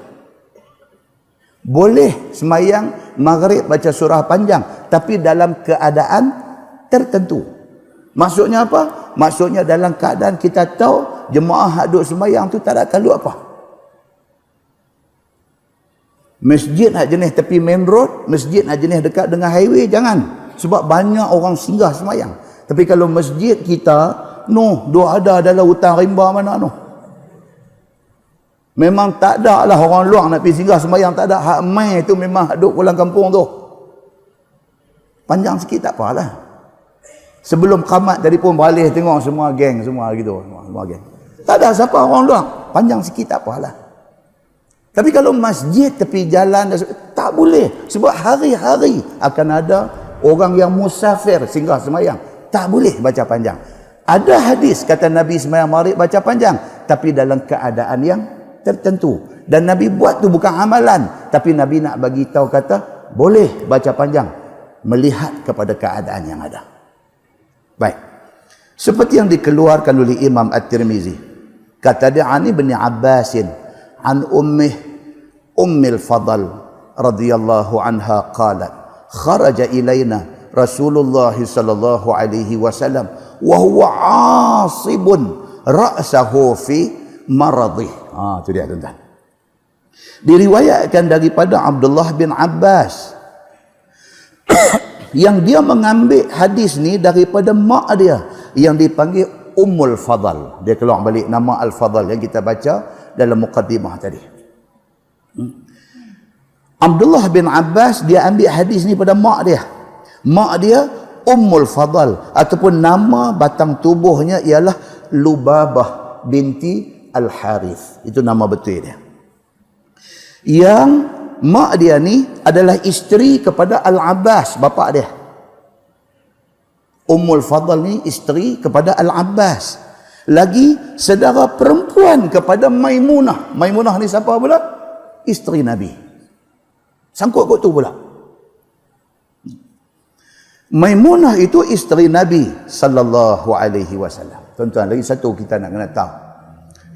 Boleh sembahyang maghrib baca surah panjang, tapi dalam keadaan tertentu. Maksudnya apa? Maksudnya dalam keadaan kita tahu jemaah hak duk sembahyang tu tak ada kalu apa. Masjid nak jenis tepi main road, masjid nak jenis dekat dengan highway, jangan. Sebab banyak orang singgah semayang. Tapi kalau masjid kita, dua ada adalah hutan rimba mana memang tak ada lah orang luar nak pergi singgah semayang, tak ada. Hak mai tu memang duduk pulang kampung tu. Panjang sikit tak apalah. Sebelum qamat tadi pun balik tengok semua geng, semua gitu. Semua geng. Tak ada siapa orang luar. Panjang sikit tak apalah. Tapi kalau masjid tepi jalan tak boleh. Sebab hari-hari akan ada orang yang musafir singgah semayang. Tak boleh baca panjang. Ada hadis kata Nabi semayang maghrib baca panjang. Tapi dalam keadaan yang tertentu. Dan Nabi buat tu bukan amalan. Tapi Nabi nak bagi tahu kata boleh baca panjang. Melihat kepada keadaan yang ada. Baik. Seperti yang dikeluarkan oleh Imam At-Tirmizi. Kata dia Ani bin Abbasin. An Ummil Fadl radhiyallahu anha qalat kharaja ilaina Rasulullah sallallahu alaihi wasallam wa huwa asibun ra'sahu fi maradih. Itu dia tuan-tuan. Diriwayatkan daripada Abdullah bin Abbas yang dia mengambil hadis ni daripada mak dia yang dipanggil Ummul Fadl. Dia keluar balik nama Al-Fadl yang kita baca dalam muqaddimah tadi. Abdullah bin Abbas dia ambil hadis ni pada mak dia. Mak dia Ummul Fadl ataupun nama batang tubuhnya ialah Lubabah binti Al-Harith. Itu nama betul dia. Yang mak dia ni adalah isteri kepada Al-Abbas, bapa dia. Ummul Fadl ni isteri kepada Al-Abbas. Lagi saudara perempuan kepada Maimunah. Maimunah ni siapa pula? Isteri Nabi. Sangkut kot tu pula. Maimunah itu isteri Nabi sallallahu alaihi wasallam. Tuan-tuan, lagi satu kita nak kena tahu.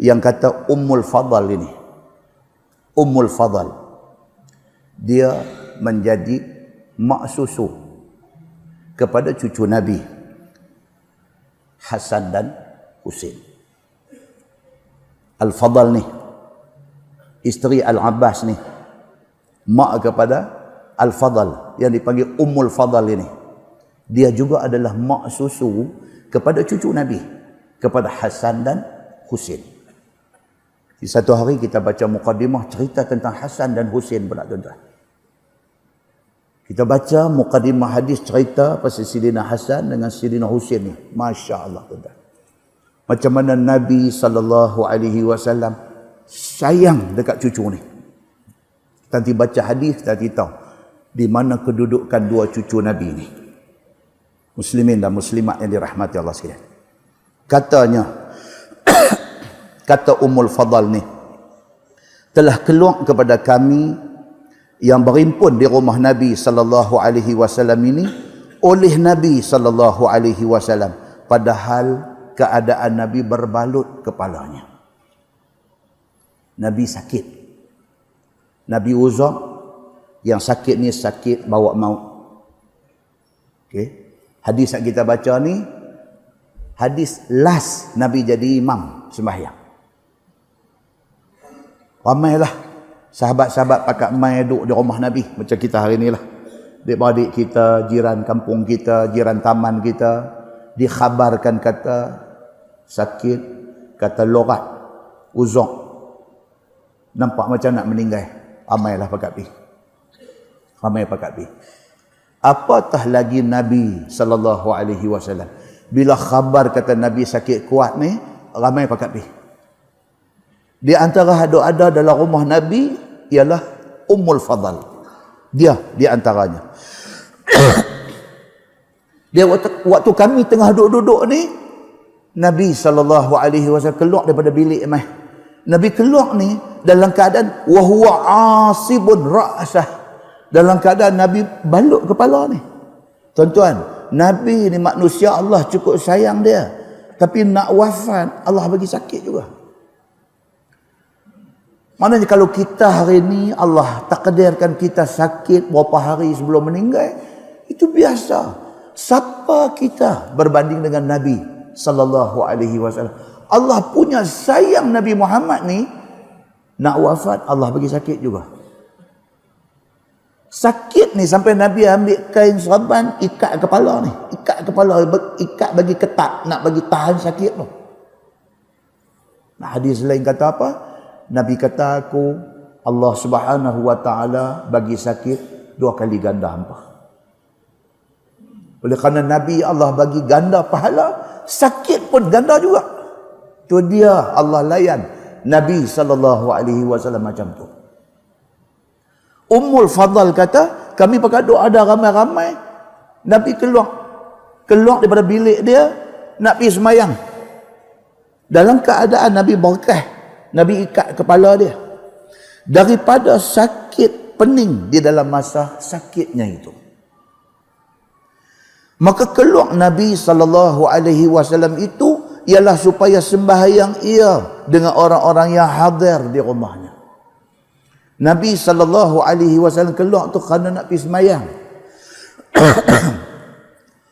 Yang kata Ummul Fadl ini. Ummul Fadl. Dia menjadi mak susu kepada cucu Nabi Hasan dan Husain. Al-Fadl ni isteri Al-Abbas ni mak kepada Al-Fadl yang dipanggil Ummul Fadl ini. Dia juga adalah mak susu kepada cucu Nabi, kepada Hasan dan Husain. Di satu hari kita baca muqaddimah cerita tentang Hasan dan Husain pula tuan-tuan. Kita baca muqaddimah hadis cerita pasal Sidina Hasan dengan Sidina Husain ni. Masya Allah tuan-tuan. Macam mana Nabi SAW sayang dekat cucu ni. Nanti baca hadis, nanti tahu. di mana kedudukan dua cucu Nabi ini. Muslimin dan muslimat yang dirahmati Allah sekalian. Katanya, kata Ummul Fadl ni, telah keluar kepada kami yang berhimpun di rumah Nabi sallallahu alaihi wasallam ini oleh Nabi sallallahu alaihi wasallam, padahal keadaan Nabi berbalut kepalanya. Nabi sakit. Nabi uzur, yang sakit ni sakit bawa maut. Okey. Hadis yang kita baca ni hadis last Nabi jadi imam sembahyang. Ramailah sahabat-sahabat pakat mai duduk di rumah Nabi macam kita hari ni lah. Adik-adik kita, jiran kampung kita, jiran taman kita dikhabarkan kata sakit, kata lorat, uzur. Nampak macam nak meninggal. Ramailah pakat pi. Ramai pakat pi. Apatah lagi Nabi sallallahu alaihi wasallam. Bila khabar kata Nabi sakit kuat ni, ramai pakat pi. Di antara ada dalam rumah Nabi ialah Ummul Fadl. Dia di antaranya. Dia waktu kami tengah duduk-duduk ni, Nabi sallallahu alaihi wasallam keluar daripada bilik mai. Nabi keluar ni dalam keadaan wa huwa asibun ra'sah. Dalam keadaan Nabi balut kepala ni. Tuan-tuan, Nabi ni manusia Allah cukup sayang dia. Tapi nak wafat, Allah bagi sakit juga. Maknanya kalau kita hari ni Allah takdirkan kita sakit berapa hari sebelum meninggal, itu biasa. Siapa kita berbanding dengan Nabi sallallahu alaihi wasallam? Allah punya sayang Nabi Muhammad ni, nak wafat Allah bagi sakit juga. Sakit ni sampai Nabi ambil kain serban ikat kepala ni, ikat kepala, ikat bagi ketat, nak bagi tahan sakit tu. Nah, hadis lain kata apa? Nabi kata aku, Allah Subhanahu wa taala bagi sakit 2 kali ganda hampa. Oleh kerana Nabi Allah bagi ganda pahala, sakit pun ganda juga. Tu dia Allah layan Nabi sallallahu alaihi wasallam macam tu. Ummul Fadl kata, kami pakai doa ada ramai-ramai. Nabi keluar daripada bilik dia nak pergi semayang. Dalam keadaan Nabi berkah, Nabi ikat kepala dia. Daripada sakit pening di dalam masa sakitnya itu. Maka keluar Nabi sallallahu alaihi wasallam itu ialah supaya sembahyang ia dengan orang-orang yang hadir di rumahnya. Nabi sallallahu alaihi wasallam keluar tu kerana nak pergi sembahyang.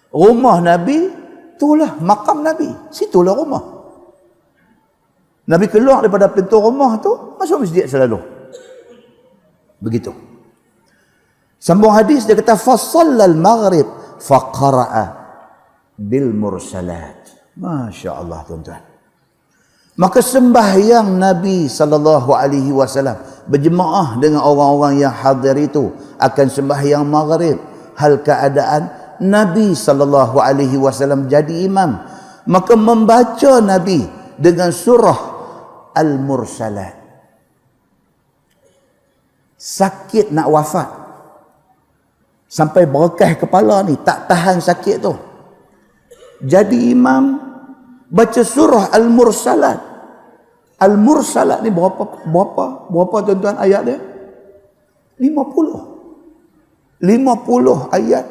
Rumah Nabi itulah makam Nabi, situlah rumah. Nabi keluar daripada pintu rumah tu masuk masjid selalu. Begitu. Sambung hadis dia kata fasallal maghrib faqara'a bil mursalat. Masya Allah tuan-tuan. Maka sembahyang Nabi sallallahu alaihi wasallam berjemaah dengan orang-orang yang hadir itu akan sembahyang maghrib. Hal keadaan Nabi sallallahu alaihi wasallam jadi imam. Maka membaca Nabi dengan surah Al-Mursalat. Sakit nak wafat. Sampai berkah kepala ni, tak tahan sakit tu. Jadi imam baca surah Al-Mursalat. Al-Mursalat ni berapa tuan-tuan ayat dia? 50 ayat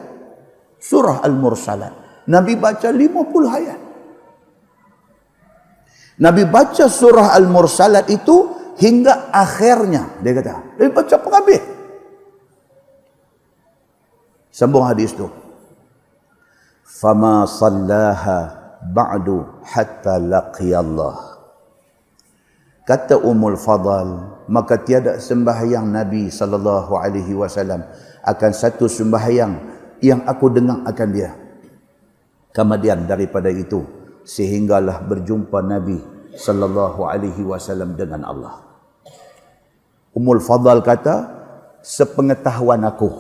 surah Al-Mursalat. Nabi baca 50 ayat. Nabi baca surah Al-Mursalat itu hingga akhirnya. Dia kata, dia baca habis. Sambung hadis tu. Fama sallaha ba'du hatta laqiyallah. Kata Ummul Fadl, maka tiada sembahyang Nabi sallallahu alaihi wasallam akan satu sembahyang yang aku dengar akan dia. Kemudian daripada itu sehinggalah berjumpa Nabi sallallahu alaihi wasallam dengan Allah. Ummul Fadl kata, sepengetahuan aku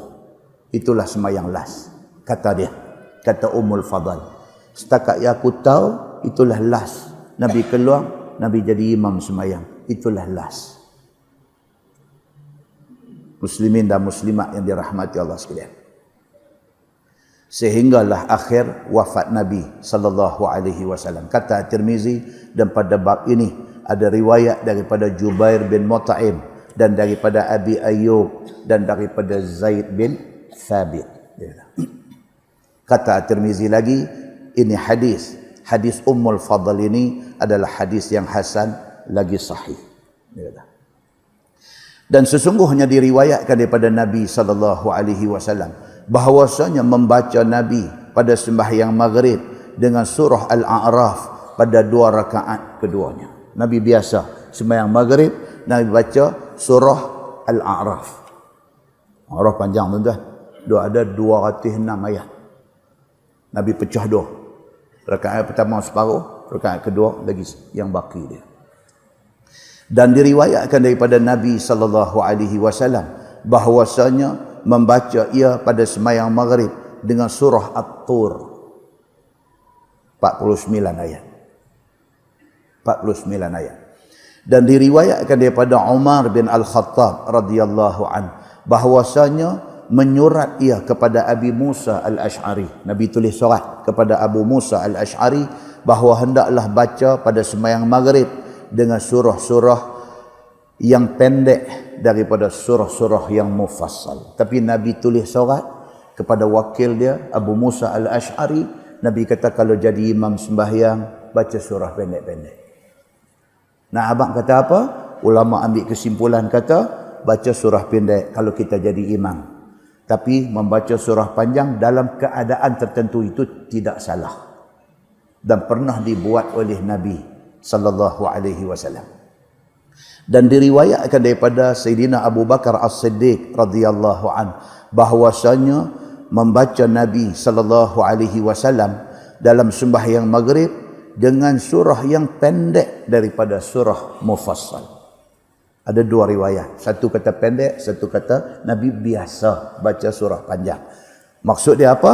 itulah sembahyang last. Kata dia, kata Ummul Fadl. Setakat yang aku tahu itulah last. Nabi keluar, Nabi jadi imam sembahyang. Itulah last. Muslimin dan muslimat yang dirahmati Allah sekalian. Sehinggalah akhir wafat Nabi sallallahu alaihi wasallam. Kata Tirmizi, dan pada bab ini ada riwayat daripada Jubair bin Mut'im dan daripada Abi Ayyub dan daripada Zaid bin Thabit. Kata Tirmizi lagi, ini hadis Ummul Fadl ini adalah hadis yang hasan lagi sahih. Dan sesungguhnya diriwayatkan daripada Nabi sallallahu alaihi wasallam bahawasanya membaca Nabi pada sembahyang maghrib dengan surah Al-A'raf pada 2 rakaat keduanya. Nabi biasa sembahyang maghrib, Nabi baca surah Al-A'raf. A'raf panjang tuan-tuan. Ada 206 ayat. Nabi pecah 2. Rakaat pertama separuh, rakaat kedua lagi yang baki dia. Dan diriwayatkan daripada Nabi sallallahu alaihi wasallam bahwasanya membaca ia pada sembahyang maghrib dengan surah At-Tur 49 ayat. 49 ayat. Dan diriwayatkan daripada Umar bin Al-Khattab radhiyallahu an bahwasanya menyurat ia kepada Abi Musa Al-Ash'ari. Nabi tulis surat kepada Abu Musa Al-Ash'ari bahawa hendaklah baca pada sembahyang maghrib dengan surah-surah yang pendek daripada surah-surah yang mufassal. Tapi Nabi tulis surat kepada wakil dia, Abu Musa Al-Ash'ari. Nabi kata kalau jadi imam sembahyang, baca surah pendek-pendek. Nah, abang kata apa? Ulama ambil kesimpulan kata, baca surah pendek kalau kita jadi imam. Tapi membaca surah panjang dalam keadaan tertentu itu tidak salah. Dan pernah dibuat oleh Nabi sallallahu alaihi wasallam. Dan diriwayatkan daripada Sayyidina Abu Bakar As-Siddiq radhiyallahu an bahwasanya membaca Nabi sallallahu alaihi wasallam dalam sembahyang maghrib dengan surah yang pendek daripada surah mufassal. Ada 2 riwayat. Satu kata pendek, satu kata Nabi biasa baca surah panjang. Maksud dia apa?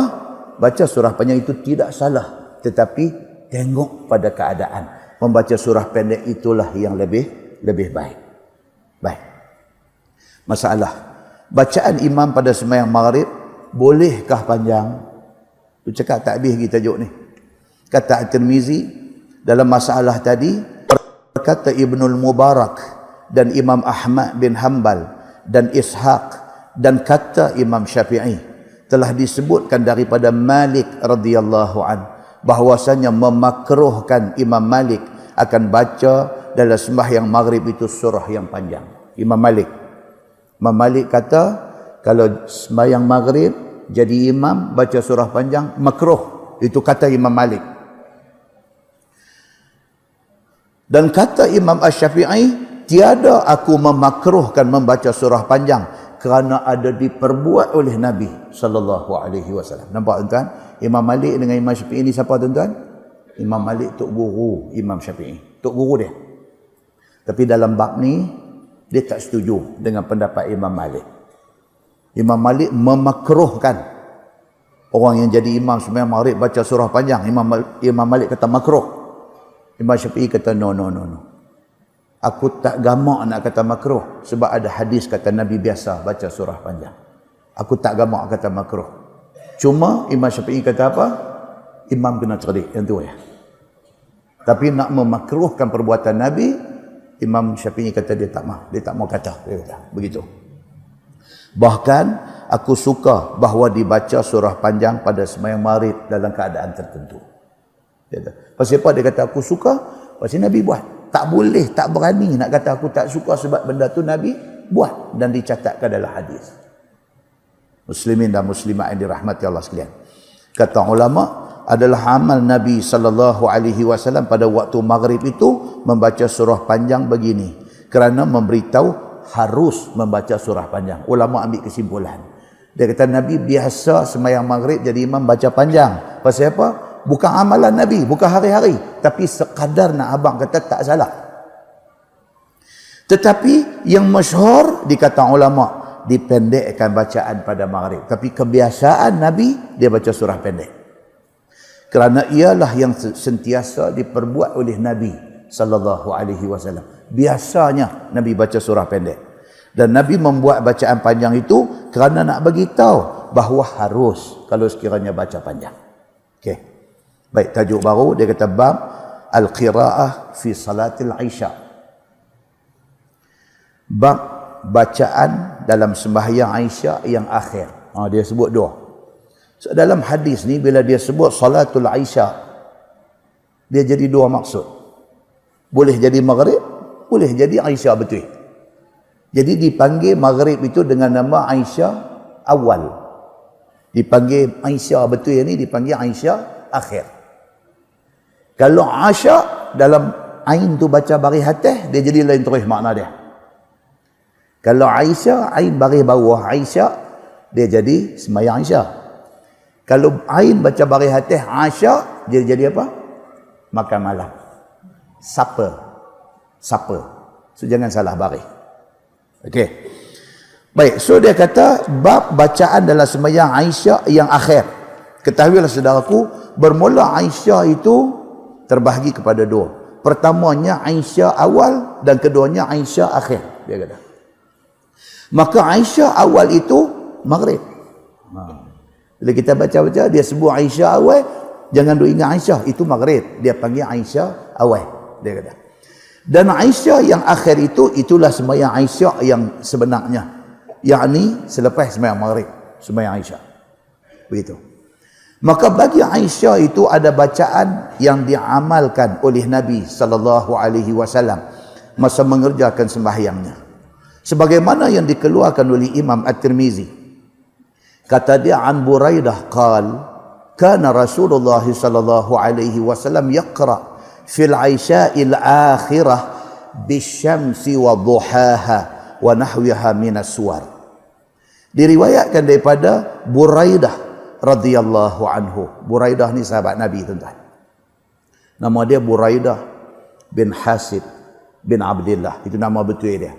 Baca surah panjang itu tidak salah, tetapi tengok pada keadaan. Membaca surah pendek itulah yang lebih baik. Baik. Masalah, bacaan imam pada sembahyang maghrib bolehkah panjang? Tu cakap tak habis kita tajuk ni. Kata At-Tirmizi dalam masalah tadi, berkata Ibnul Mubarak dan Imam Ahmad bin Hanbal dan Ishaq dan kata Imam Syafi'i telah disebutkan daripada Malik radhiyallahu an bahwasanya memakruhkan Imam Malik akan baca dalam sembahyang maghrib itu surah yang panjang. Imam Malik kata kalau sembahyang maghrib jadi imam baca surah panjang makruh. Itu kata Imam Malik. Dan kata Imam Asy-Syafi'i, tiada aku memakruhkan membaca surah panjang kerana ada diperbuat oleh Nabi sallallahu alaihi wasallam. Nampak tuan-tuan? Imam Malik dengan Imam Syafi'i ni siapa tuan-tuan? Imam Malik tok guru Imam Syafi'i, tok guru dia. Tapi dalam bab ni dia tak setuju dengan pendapat Imam Malik. Imam Malik memakruhkan orang yang jadi imam sembahyang maghrib baca surah panjang. Imam Malik kata makruh. Imam Syafi'i kata no. Aku tak gamak nak kata makruh sebab ada hadis kata Nabi biasa baca surah panjang. Aku tak gamak kata makruh. Cuma Imam Syafi'i kata apa? Imam kena cerdik, yang tu ya. Tapi nak memakruhkan perbuatan Nabi, Imam Syafi'i kata dia tak mau kata, dia kata begitu. Bahkan aku suka bahawa dibaca surah panjang pada sembahyang maghrib dalam keadaan tertentu. Dia kata, pasal apa dia kata aku suka? Pasal Nabi buat. Tak boleh, tak berani nak kata aku tak suka sebab benda tu Nabi buat dan dicatatkan dalam hadis. Muslimin dan muslimat yang dirahmati Allah sekalian. Kata ulama, adalah amal Nabi sallallahu alaihi wasallam pada waktu maghrib itu membaca surah panjang begini kerana memberitahu harus membaca surah panjang. Ulama ambil kesimpulan. Dia kata Nabi biasa sembahyang maghrib jadi imam baca panjang. Pasal apa? Bukan amalan Nabi, bukan hari-hari, tapi sekadar nak abang kata tak salah. Tetapi yang masyhur dikata ulama dipendekkan bacaan pada maghrib. Tapi kebiasaan Nabi dia baca surah pendek. Kerana ialah yang sentiasa diperbuat oleh Nabi sallallahu alaihi wasallam. Biasanya Nabi baca surah pendek. Dan Nabi membuat bacaan panjang itu kerana nak bagi tahu bahawa harus kalau sekiranya baca panjang. Okey. Baik, tajuk baru dia kata bab al-qiraah fi salatil Isya. Bab bacaan dalam sembahyang Isya yang akhir. Dia sebut dua. So, dalam hadis ni bila dia sebut salatul Isya, dia jadi dua maksud. Boleh jadi maghrib, boleh jadi Isya betul. Jadi dipanggil maghrib itu dengan nama Isya awal. Dipanggil Isya betul ni dipanggil Isya akhir. Kalau Isya dalam ain tu baca baris atas, dia jadi lain terus makna dia. Kalau Isya ain baris bawah Isya, dia jadi sembahyang Isya. Kalau ain baca baris atas Isya, dia jadi apa? Makan malam. Supper. So jangan salah baris. Okey. Baik, so dia kata bab bacaan dalam sembahyang Isya yang akhir. Ketahuilah saudaraku, bermula Isya itu terbahagi kepada dua. Pertamanya Isya awal dan keduanya Isya akhir, dia kata. Maka Isya awal itu maghrib. Bila kita baca-baca dia sebut Isya awal, jangan duk ingat Isya itu maghrib, dia panggil Isya awal, dia kata. Dan Isya yang akhir itu itulah sembahyang Isya yang sebenarnya, yakni selepas sembahyang maghrib, sembahyang Isya. Begitu. Maka bagi Isya itu ada bacaan yang diamalkan oleh Nabi sallallahu alaihi wasallam masa mengerjakan sembahyangnya. Sebagaimana yang dikeluarkan oleh Imam At-Tirmizi. Kata dia an Buraidah qal kana Rasulullah sallallahu alaihi wasallam yaqra fil Isya'il akhirah bisyamsi wa duhaha wa nahwiha minas suwar. Diriwayatkan daripada Buraidah radhiyallahu anhu. Buraidah ni sahabat Nabi, tuan-tuan. Nama dia Buraidah bin Hasib bin Abdullah. Itu nama betul dia.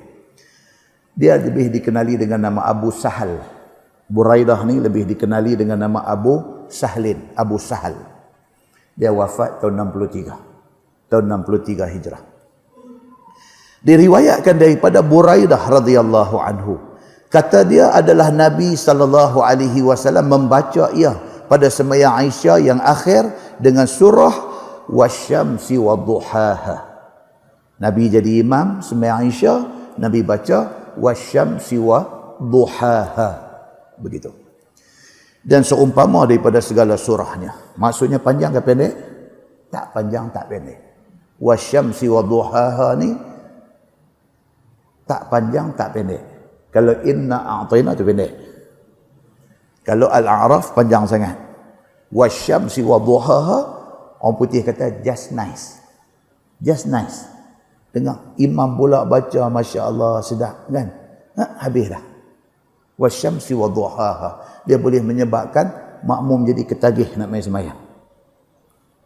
Dia lebih dikenali dengan nama Abu Sahal. Buraidah ni lebih dikenali dengan nama Abu Sahlin, Abu Sahal. Dia wafat tahun 63. Tahun 63 Hijrah. Diriwayatkan daripada Buraidah radhiyallahu anhu. Kata dia adalah Nabi sallallahu alaihi wasallam membaca ia pada sembahyang Isya yang akhir dengan surah wasyamsi wadduhaha. Nabi jadi imam sembahyang Isya, Nabi baca wasyamsi wadduhaha. Begitu. Dan seumpama daripada segala surahnya. Maksudnya panjang ke pendek? Tak panjang, tak pendek. Wasyamsi wadduhaha ni tak panjang, tak pendek. Kalau inna a'tayna tu pendek. Kalau al-a'raf panjang sangat. Wasyamsi wadduhaha, orang putih kata just nice. Just nice. Dengar imam pula baca, Masya Allah, sedap kan? Habis dah. Wasyamsi wadduhaha. Dia boleh menyebabkan makmum jadi ketagih nak main sembahyang.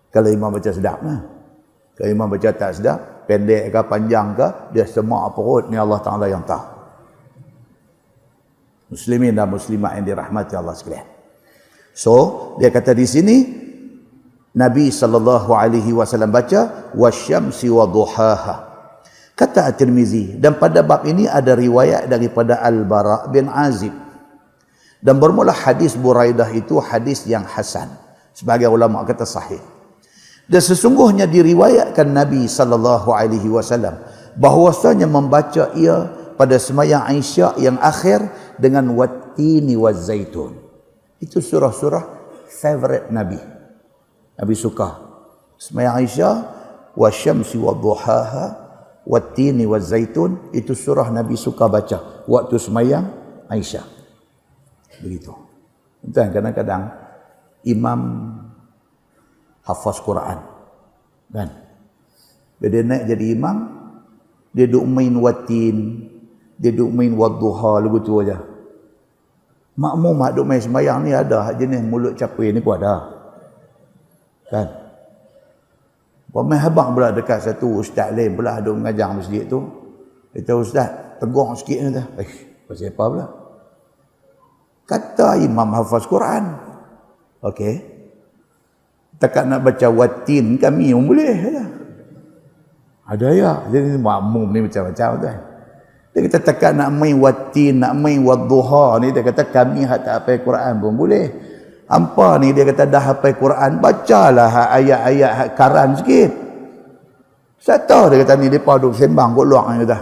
Kalau imam baca sedap lah. Kalau imam baca tak sedap, pendek ke panjang ke, dia semak perut, ni Allah Ta'ala yang tahu. Muslimin dan muslimat yang dirahmati Allah sekalian. So, dia kata di sini Nabi sallallahu alaihi wasallam baca wasyamsi wadduhaha. Kata At-Tirmizi, dan pada bab ini ada riwayat daripada Al-Bara bin Azib. Dan bermula hadis Buraidah itu hadis yang hasan. Sebagai ulama kata sahih. Dan sesungguhnya diriwayatkan Nabi sallallahu alaihi wasallam bahwasanya membaca ia pada sembahyang Isya yang akhir dengan wattini wazzaitun. Itu surah-surah favorite Nabi. Nabi suka. Sembahyang Isya, wasyamsi wadduhaha, wattini wazzaitun, itu surah Nabi suka baca waktu sembahyang Isya. Begitu. Dan kadang-kadang imam hafaz Quran. Kan? Bila dia naik jadi imam, dia duk main wattin, dia duk main wadduha, lagu tu aja. Makmum hak duk main sembahyang ni ada, hak jenis mulut capui ni pun ada. Kan? Pemain habang pula dekat satu ustaz lain pula duk mengajar masjid tu. Kata ustaz, tegur sikit ni dah. Pasal apa pula? Kata imam hafaz Quran. Okey. Takat nak baca watin kami pun boleh. Ada ya. Jadi makmum ni macam-macam tu kan. Dia kata takat nak main watin, nak main wadduha ni, dia kata kami hak tak hafal Quran pun boleh. Hampa ni dia kata dah hafal Quran, bacalah ayat-ayat hak karan sikit. Satu dia kata ni depa duk sembang kat luar ni kata.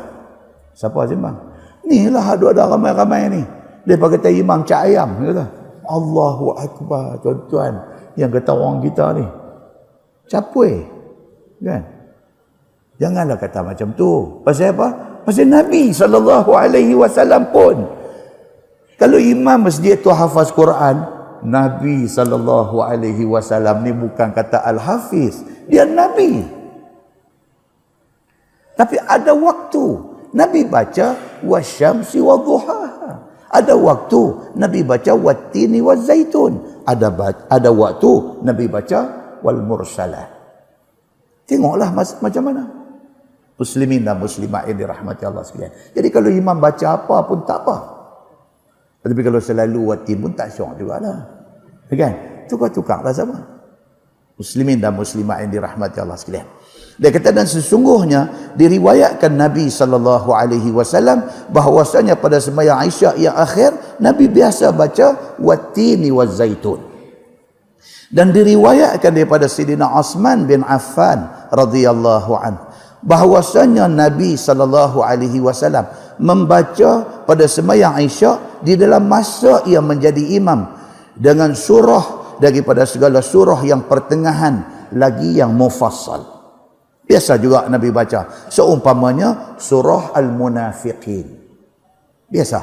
Siapa sembang? Ni lah ada ramai-ramai ni. Depa kata imam cak ayam kata. Allahu akbar, tuan-tuan. Yang kata orang kita ni capui. Kan? Janganlah kata macam tu. Pasal apa? Pasal Nabi SAW pun. Kalau imam masjid tu hafaz Quran, Nabi SAW ni bukan kata Al-Hafiz. Dia Nabi. Tapi ada waktu Nabi baca wasyamsi wadduhaha. Ada waktu Nabi baca wattini wazaitun. Ada waktu Nabi baca wal mursalat. Tengoklah macam mana. Muslimin dan muslimat yang dirahmati Allah sekalian. Jadi kalau imam baca apa pun tak apa. Tapi kalau selalu watin pun tak syok jugalah. Kan? Tukar-tukarlah sama. Muslimin dan muslimat yang dirahmati Allah sekalian. Dia kata dan sesungguhnya diriwayatkan Nabi SAW bahawasanya pada sembahyang Isyak yang akhir Nabi biasa baca wattini wazaitun. Dan diriwayatkan daripada Sayyidina Uthman bin Affan radhiyallahu anhu bahawasanya Nabi SAW membaca pada sembahyang Isyak di dalam masa ia menjadi imam dengan surah daripada segala surah yang pertengahan lagi yang mufassal. Biasa juga Nabi baca seumpamanya surah Al-Munafiqin. Biasa.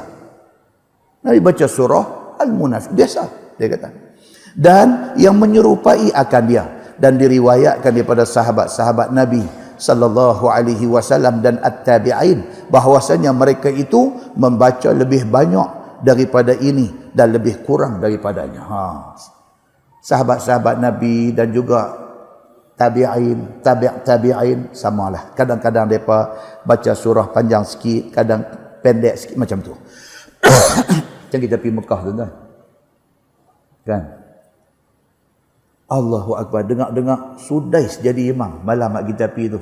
Nabi baca surah Al-Munafiqin. Biasa dia kata. Dan yang menyerupai akan dia dan diriwayatkan daripada sahabat-sahabat Nabi sallallahu alaihi wasallam dan at-tabi'in bahwasanya mereka itu membaca lebih banyak daripada ini dan lebih kurang daripadanya. Sahabat-sahabat Nabi dan juga tabi'in samalah. Kadang-kadang mereka baca surah panjang sikit, kadang pendek sikit macam tu. Macam kita pergi Mekah tu kan. Kan? Allahu Akbar, dengar-dengar Sudais jadi imam malam mak kita pergi tu.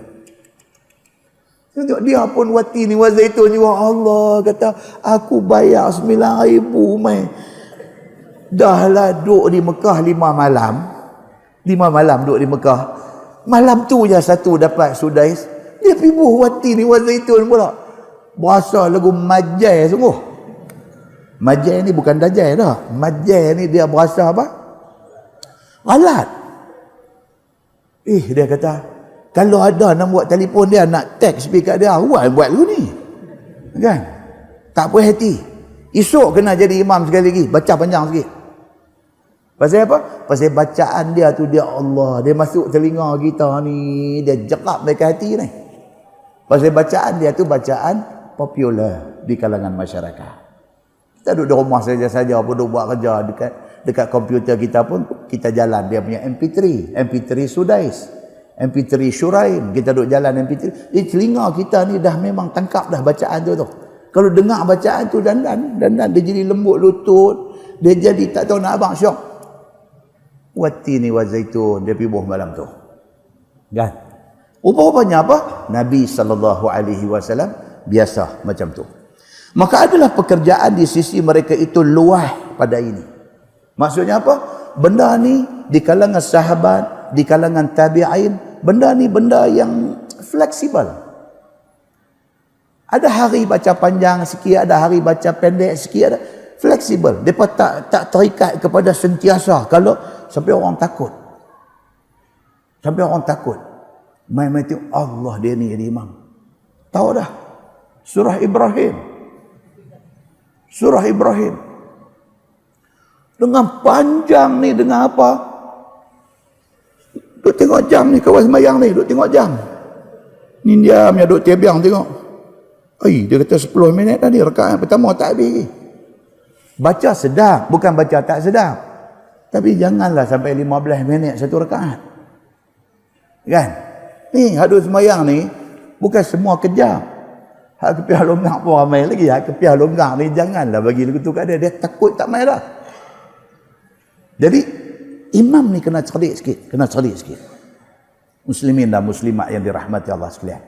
Tengok dia pun wati ni wazaitun juga. Allah kata aku bayar 9,000 mai. Dah lah duduk di Mekah 5 malam. 5 malam duduk di Mekah. Malam tu je satu dapat Sudais. Dia pergi buh wati ni wazaitun pula. Berasa lagu majai sungguh. Majai ni bukan dajai dah. Majai ni dia berasa apa? Alat. Dia kata, kalau ada nak buat telefon dia, nak teks speaker dia, awak buat dulu ni. Kan? Tak puas hati. Esok kena jadi imam sekali lagi. Baca panjang sikit. Pasal apa? Pasal bacaan dia tu, dia Allah. Dia masuk telinga kita ni. Dia jerak mereka hati ni. Pasal bacaan dia tu bacaan popular di kalangan masyarakat. Kita duduk di rumah saja-saja pun duduk buat kerja dekat komputer kita pun kita jalan dia punya MP3 Sudais, MP3 Syuraim, kita duduk jalan MP3. Di telinga kita ni dah memang tangkap dah bacaan tu. Kalau dengar bacaan tu dandan dia jadi lembut lutut, dia jadi tak tahu nak abang syok. Wattini wazaitun, dia pergi buh malam tu. Kan? Rupa-rupanya apa? Nabi SAW biasa macam tu. Maka adalah pekerjaan di sisi mereka itu luah pada ini. Maksudnya apa? Benda ni di kalangan sahabat, di kalangan tabi'in, benda ni benda yang fleksibel. Ada hari baca panjang sikit, ada hari baca pendek sikit, ada fleksibel. Depa tak terikat kepada sentiasa. Kalau sampai orang takut. Sampai orang takut. Main-main tengok Allah dia ni jadi imam. Tahu dah. Surah Ibrahim. Surah Ibrahim. Dengan panjang ni, dengan apa? Duk tengok jam ni, kawan sembahyang ni, duk tengok jam. Ni dia punya duk tebiang tengok. Dia kata 10 minit tadi, rakaat pertama tak habis lagi. Baca sedap, bukan baca tak sedap. Tapi janganlah sampai 15 minit satu rakaat. Kan? Ni, hadut sembahyang ni, bukan semua kejap. Hak kepiah longgak pun ramai lagi. Hak kepiah longgak ni janganlah bagi lagu tu kat dia. Dia takut tak main dah. Jadi, imam ni kena cerdik sikit. Kena cerdik sikit. Muslimin dan muslimat yang dirahmati Allah sekalian.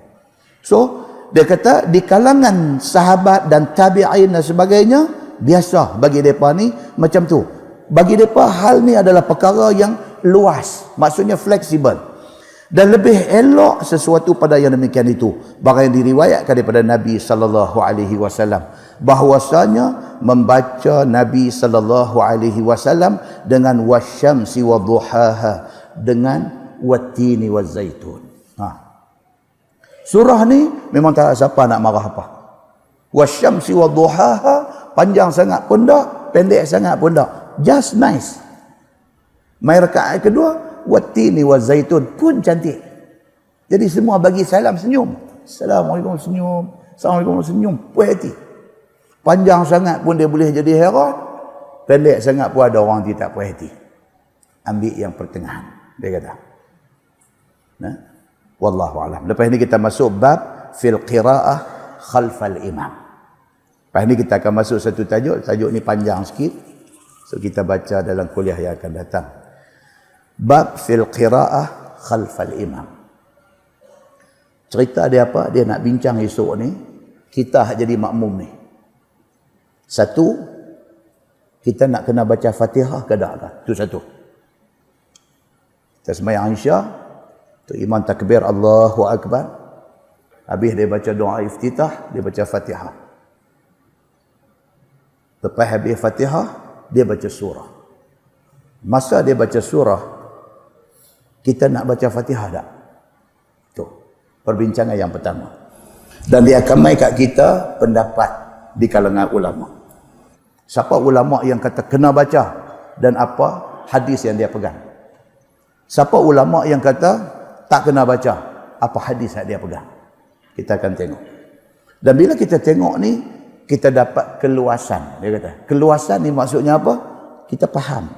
So, Dia kata di kalangan sahabat dan tabi'in dan sebagainya, biasa bagi mereka ni macam tu. Bagi mereka hal ni adalah perkara yang luas, maksudnya fleksibel. Dan lebih elok sesuatu pada yang demikian itu. Barang yang diriwayatkan daripada Nabi sallallahu alaihi wasallam, bahwasanya membaca Nabi sallallahu alaihi wasallam dengan wasyamsi wadduhaha, dengan wattini wazaitun. Surah ni memang tak ada siapa nak marah apa. Wasyamsi wadduhaha, panjang sangat pun tak, pendek sangat pun tak. Just nice. Mai rakaat kedua, wattini wazaitun pun cantik. Jadi semua bagi salam senyum. Assalamualaikum senyum. Assalamualaikum senyum. Puas hati. Panjang sangat pun dia boleh jadi heran. Pendek sangat pun ada orang dia tak puas hati. Ambil yang pertengahan. Dia kata. Nah, wallahu alam. Lepas ni kita masuk bab fil qiraah khalfal imam. Lepas ni kita akan masuk satu tajuk. Tajuk ni panjang sikit. So kita baca dalam kuliah yang akan datang. Bab fil qiraah khalfal imam. Cerita dia apa? Dia nak bincang esok ni. Kita jadi makmum ni. Satu, kita nak kena baca Fatihah ke tak? Itu satu. Kita sembahyang Isya, tu imam takbir Allahu Akbar. Habis dia baca doa iftitah, dia baca Fatihah. Lepas habis Fatihah, dia baca surah. Masa dia baca surah, kita nak baca Fatihah tak? Tu, perbincangan yang pertama. Dan dia akan mai kat kita pendapat di kalangan ulama. Siapa ulama yang kata kena baca dan apa hadis yang dia pegang? Siapa ulama yang kata tak kena baca, apa hadis yang dia pegang? Kita akan tengok. Dan bila kita tengok ni, kita dapat keluasan. Dia kata, keluasan ni maksudnya apa? Kita faham.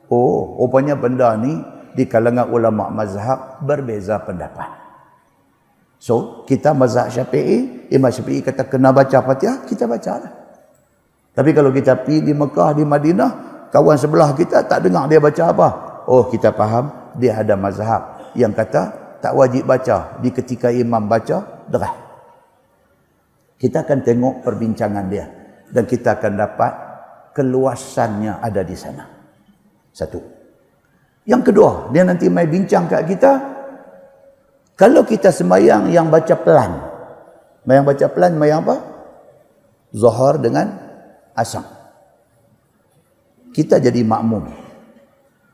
Oh, rupanya benda ni di kalangan ulama mazhab berbeza pendapat. So, kita mazhab Syafi'i, Imam Syafi'i kata kena baca Fatihah, kita baca lah. Tapi kalau kita pergi di Mekah, di Madinah, kawan sebelah kita tak dengar dia baca apa. Oh, kita faham dia ada mazhab yang kata tak wajib baca di ketika imam baca derah. Kita akan tengok perbincangan dia dan kita akan dapat keluasannya ada di sana. Satu. Yang kedua, dia nanti mai bincang kat kita, kalau kita sembahyang yang baca pelan. Yang baca pelan sembahyang apa? Zuhur dengan Asar. Kita jadi makmum.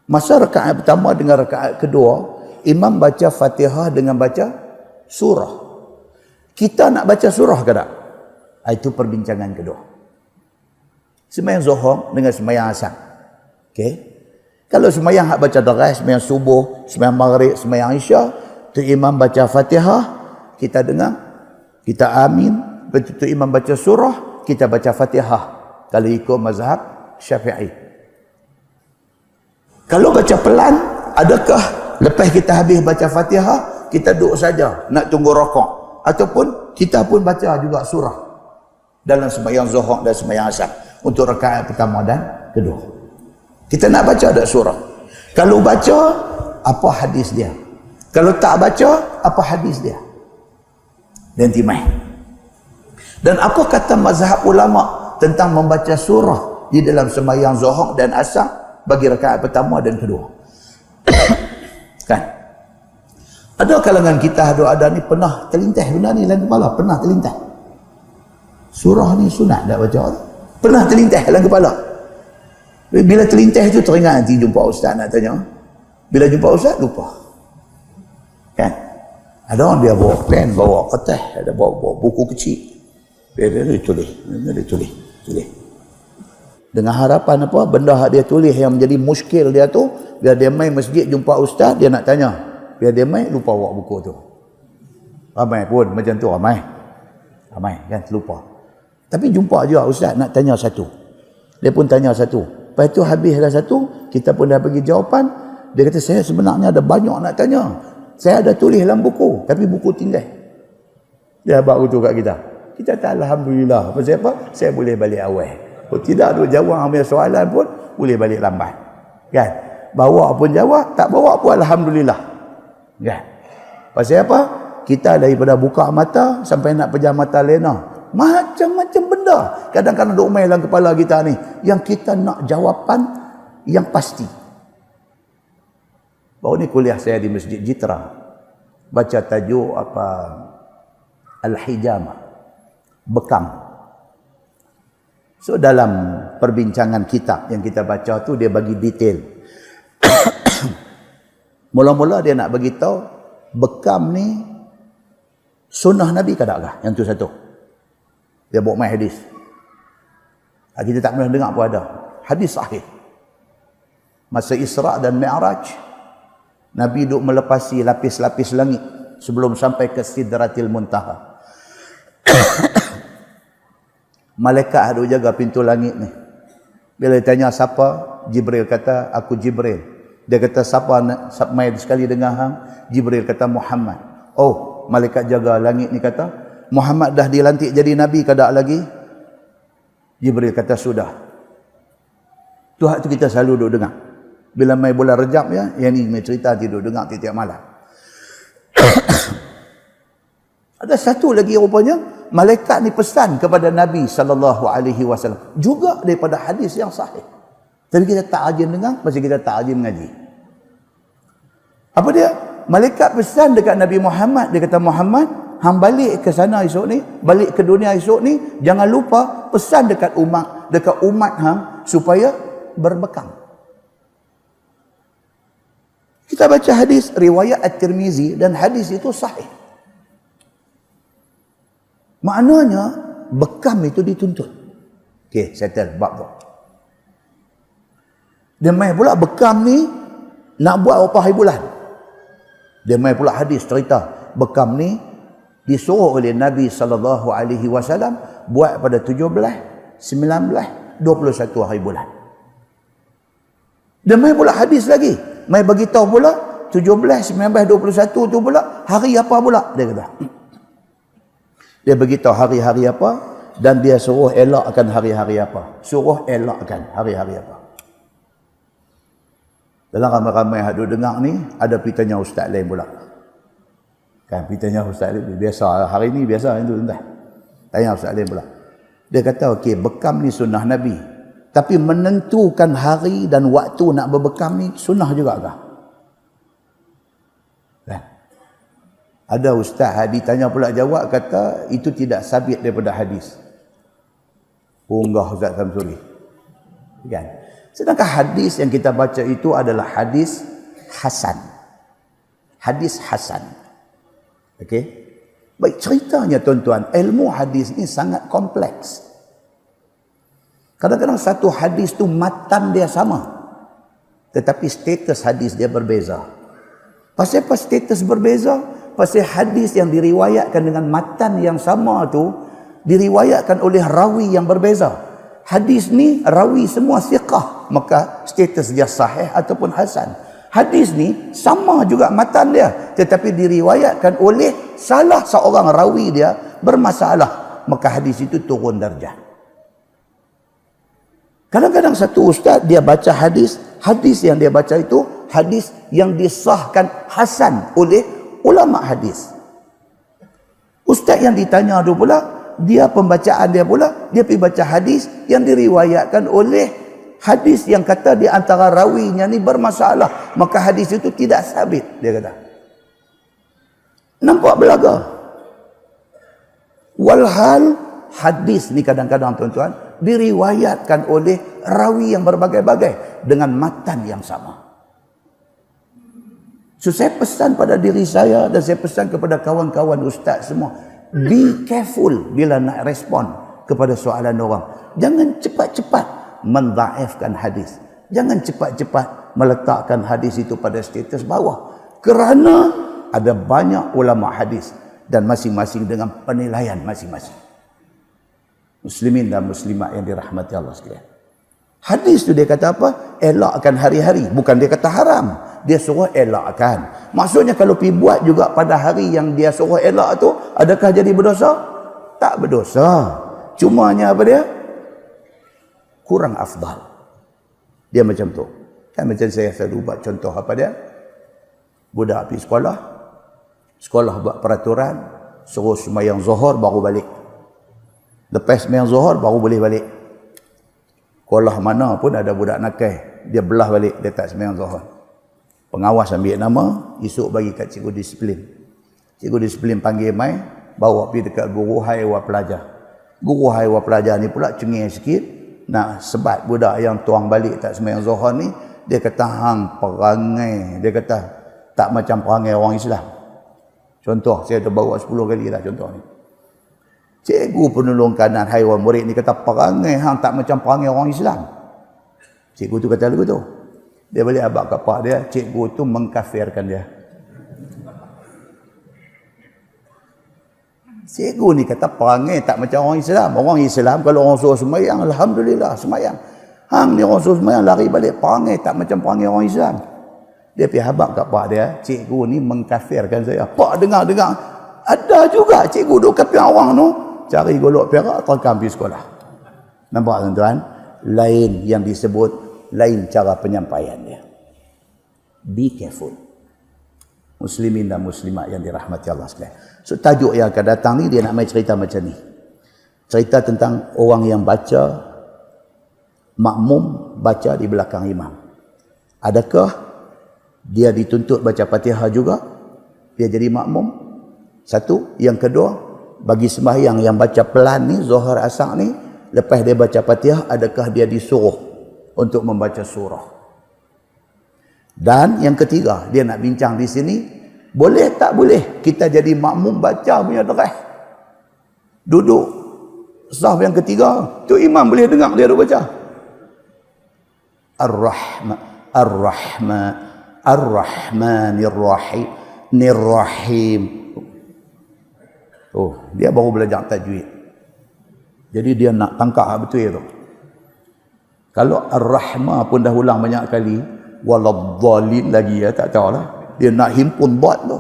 Masa rakaat pertama dengan rakaat kedua, imam baca Fatihah dengan baca surah. Kita nak baca surah ke tak? Itu perbincangan kedua. Sembahyang Zuhur dengan sembahyang Asar. Okey. Kalau sembahyang hak baca deras, sembahyang subuh, sembahyang maghrib, sembahyang Isya, tu imam baca Fatihah, kita dengar, kita amin, betul imam baca surah, kita baca Fatihah. Kalau ikut mazhab Syafi'i. Kalau baca pelan, adakah lepas kita habis baca Fatihah, kita duduk saja nak tunggu rakaat, ataupun kita pun baca juga surah dalam sembahyang Zuhur dan sembahyang Asar untuk rakaat pertama dan kedua. Kita nak baca ada surah. Kalau baca, apa hadis dia? Kalau tak baca, apa hadis dia? Dan timai. Dan apa kata mazhab ulama tentang membaca surah di dalam sembahyang Zuhur dan Asar bagi rakaat pertama dan kedua? Kan? Ada kalangan kita ada ni pernah terlintas benda ni dalam kepala, pernah terlintas. Surah ni sunat tak baca? Pernah terlintas dalam kepala. Bila terlintas tu teringat nanti jumpa ustaz nak tanya. Bila jumpa ustaz lupa. Kan? Ada orang dia bawa pen, bawa kertas, ada bawa buku kecil. Dia tulis. Dengan harapan apa? Benda yang dia tulis yang menjadi muskil dia tu, biar dia main masjid jumpa ustaz, dia nak tanya. Biar dia main lupa bawa buku tu. Ramai pun macam tu, ramai kan, lupa. Tapi jumpa juga ustaz nak tanya satu. Dia pun tanya satu. Lepas tu habislah satu, kita pun dah bagi jawapan. Dia kata, saya sebenarnya ada banyak nak tanya. Saya ada tulis dalam buku, tapi buku tinggal. Dia bawa tu kat kita. Kita tak alhamdulillah. Pasal apa? Saya boleh balik awal. Kalau tidak ada jawab ambil soalan pun boleh balik lambat. Kan? Bawa pun jawab, tak bawa pun alhamdulillah. Kan? Pasal apa? kita daripada buka mata sampai nak pejam mata lena. Macam-macam benda. Kadang-kadang duk main dalam kepala kita ni. Yang kita nak jawapan yang pasti. Baru ni kuliah saya di Masjid Jitra. Baca tajuk apa? Al-Hijamah. Bekam. So dalam perbincangan kitab yang kita baca tu dia bagi detail. Mula-mula dia nak bagi tahu bekam ni sunnah Nabi ke tak? Yang tu satu. Dia bawa main hadis. Kita tak pernah dengar pun ada. Hadis sahih. Masa Isra' dan Mi'raj, Nabi duk melepasi lapis-lapis langit sebelum sampai ke Sidratil Muntaha. Malaikat duk jaga pintu langit ni. Bila ditanya siapa, Jibril kata, aku Jibril. Dia kata, siapa mai sekali dengar hang? Jibril kata, Muhammad. Oh, malaikat jaga langit ni kata, Muhammad dah dilantik jadi Nabi ke tak lagi? Jibril kata, sudah. Tu hak tu kita selalu duk dengar. Bila mai bulan Rejab ya, yang ni mai cerita tidur dengar tiap malam. Ada satu lagi rupanya, malaikat ni pesan kepada Nabi SAW. Juga daripada hadis yang sahih. Tapi kita tak rajin dengar, pasal kita tak rajin mengaji. Apa dia? Malaikat pesan dekat Nabi Muhammad. Dia kata, Muhammad, hang balik ke sana esok ni, balik ke dunia esok ni, jangan lupa pesan dekat umat hang supaya berbekam. Kita baca hadis riwayat At-Tirmizi dan hadis itu sahih. Maknanya bekam itu dituntut. Okey, settle bab tu. Dia mai pula bekam ni nak buat berapa hari bulan. Dia mai pula hadis cerita bekam ni disuruh oleh Nabi SAW buat pada 17, 19, 21 hari bulan. Dia mai pula hadis lagi. Mai bagi tahu pula 17, 19, 21 tu pula hari apa pula dia kata. Dia beritahu hari-hari apa dan dia suruh elakkan hari-hari apa. Suruh elakkan hari-hari apa. Dalam ramai-ramai yang dengar ni, ada pitanya ustaz lain pula. Kan pitanya ustaz lain. Biasa, hari ni biasa itu entah. Tanya ustaz lain pula. Dia kata, okey, bekam ni sunnah Nabi. Tapi menentukan hari dan waktu nak berbekam ni sunnah juga kah? Kan? Ada ustaz ditanya pula jawab, kata itu tidak sabit daripada hadis. Unggah Ustaz Samsuri. Kan? Sedangkan hadis yang kita baca itu adalah hadis hasan. Hadis hasan. Okey? Baik, ceritanya tuan-tuan, ilmu hadis ni sangat kompleks. Kadang-kadang satu hadis tu matan dia sama, tetapi status hadis dia berbeza. Pasal apa status berbeza? Pasal hadis yang diriwayatkan dengan matan yang sama tu diriwayatkan oleh rawi yang berbeza. Hadis ni rawi semua thiqah, maka status dia sahih ataupun hasan. Hadis ni sama juga matan dia, tetapi diriwayatkan oleh salah seorang rawi dia bermasalah, maka hadis itu turun darjah. Kadang-kadang satu ustaz dia baca hadis yang dia baca itu hadis yang disahkan hasan oleh ulama hadis. Ustaz yang ditanya tu pula, dia pembacaan dia pula, dia pergi baca hadis yang diriwayatkan oleh hadis yang kata di antara rawinya ni bermasalah, maka hadis itu tidak sabit, dia kata. Nampak belaga? Walhal hadis ni kadang-kadang tuan-tuan diriwayatkan oleh rawi yang berbagai-bagai dengan matan yang sama. So saya pesan pada diri saya dan saya pesan kepada kawan-kawan ustaz semua, be careful bila nak respon kepada soalan orang. Jangan cepat-cepat mendhaifkan hadis. Jangan cepat-cepat meletakkan hadis itu pada status bawah. Kerana ada banyak ulama hadis dan masing-masing dengan penilaian masing-masing. Muslimin dan muslimat yang dirahmati Allah sekalian. Hadis tu dia kata apa? Elakkan hari-hari. Bukan dia kata haram. Dia suruh elakkan. Maksudnya kalau pergi buat juga pada hari yang dia suruh elak tu, adakah jadi berdosa? Tak berdosa. Cumanya apa dia? Kurang afdal. Dia macam tu. Kan macam saya selalu buat contoh apa dia? Budak pergi sekolah. Sekolah buat peraturan, suruh sembahyang zuhur baru balik. Lepas sembahyang zuhur baru boleh balik. Sekolah mana pun ada budak nakal, dia belah balik, dia tak sembahyang zuhur. Pengawas ambil nama, esok bagi kat cikgu disiplin. Cikgu disiplin panggil mai, bawa pergi dekat guru haiwan pelajar. Guru haiwan pelajar ni pula cengih sikit, nak sebat budak yang tuang balik tak sembahyang zuhur ni. Dia kata hang perangai, dia kata tak macam perangai orang Islam. Contoh, saya dah bawa 10 kali dah contoh ni. Cikgu penolong kanan haiwan murid ni kata perangai hang tak macam perangai orang Islam. Cikgu tu kata lagu tu. Dia balik abak kat pak dia, cikgu tu mengkafirkan dia. Cikgu ni kata perangai tak macam orang Islam. Orang Islam kalau orang suruh sembahyang, alhamdulillah sembahyang. Hang ni orang suruh sembahyang lari balik, perangai tak macam perangai orang Islam. Dia pergi habaq kat pak dia, cikgu ni mengkafirkan saya. Pak dengar-dengar, ada juga cikgu duk kafir orang tu, cari golok perak terekam pergi sekolah. Nampak tuan-tuan? Lain yang disebut, lain cara penyampaian dia. Be careful. Muslimin dan muslimat yang dirahmati Allah sekalian. So tajuk yang akan datang ni dia nak main cerita macam ni. Cerita tentang orang yang baca, makmum baca di belakang imam. Adakah dia dituntut baca Fatihah juga? Dia jadi makmum? Satu. Yang kedua, bagi sembahyang yang baca pelan ni, Zuhur Asar ni, lepas dia baca Fatihah, adakah dia disuruh untuk membaca surah? Dan yang ketiga, dia nak bincang di sini, boleh tak boleh kita jadi makmum baca punya terah? Duduk saf yang ketiga, tu imam boleh dengar dia duk baca. Ar-Rahmanir Rahim, Nir-Rahim. Oh, dia baru belajar tajwid. Jadi dia nak tangkap betul itu. Kalau Ar-Rahman pun dah ulang banyak kali, waladhdallin lagi ya, tak tahulah. Dia nak himpun dot tu.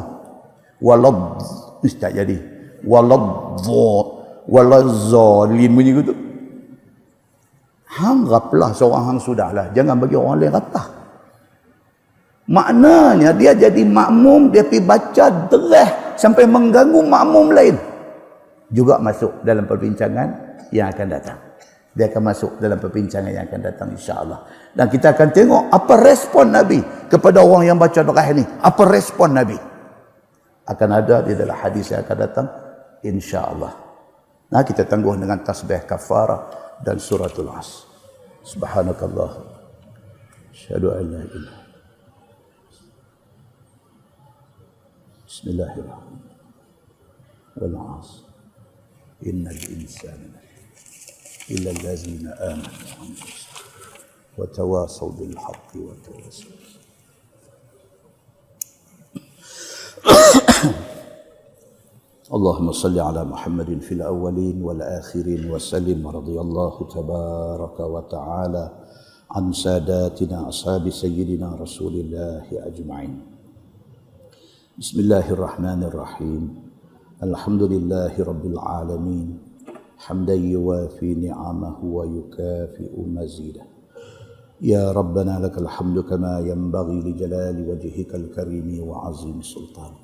Tak jadi. Waladzallin bunyi gitu. Hang raplah seorang hang sudahlah. Jangan bagi orang lain ratah. Maknanya dia jadi makmum, dia pergi baca derah sampai mengganggu makmum lain. Juga masuk dalam perbincangan yang akan datang. Dia akan masuk dalam perbincangan yang akan datang insya-Allah. Dan kita akan tengok apa respon Nabi kepada orang yang baca derah ni. Apa respon Nabi? Akan ada di dalam hadis yang akan datang insya-Allah. Nah, kita tangguh dengan tasbih kafarah dan suratul As. Subhanakallah. Asyhadu an la ilaha. Bismillahirrahmanirrahim. Wal 'asr. Innal insana illa allazina amanu wa tawasaw bil haqqi wa tawasaw. اللهم صل على محمد في الأولين والآخرين وسلم رضي الله تبارك وتعالى عن ساداتنا أصحاب سيدنا رسول الله أجمعين. بسم الله الرحمن الرحيم. الحمد لله رب العالمين حمدا يوافي نعمه ويكافئ مزيده. يا ربنا لك الحمد كما ينبغي لجلال وجهك الكريم وعظيم سلطانك.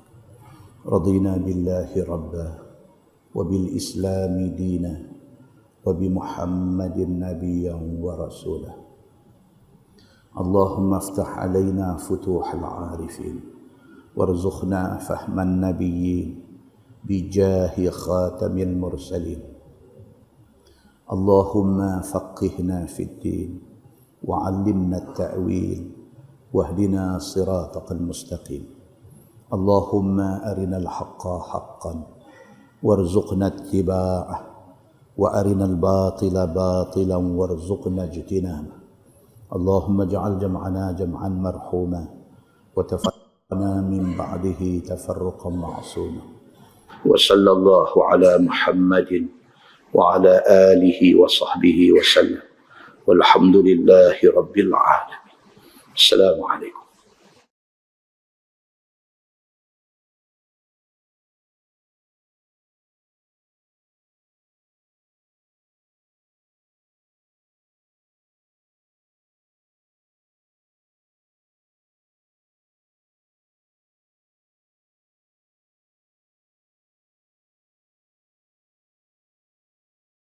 رضينا بالله ربا وبالإسلام دينا وبمحمد نبيا ورسولا. اللهم افتح علينا فتوح العارفين وارزقنا فهم النبيين بجاه خاتم المرسلين. اللهم فقهنا في الدين وعلمنا التأويل واهدنا صراطك المستقيم. اللهم أرنا الحق حقا وارزقنا اتباعه وأرنا الباطل باطلا وارزقنا اجتنابه. اللهم اجعل جمعنا جمعا مرحوما وتفرقنا من بعده تفرقا معصوما. وصلى الله على محمد وعلى آله وصحبه وسلم والحمد لله رب العالمين. السلام عليكم.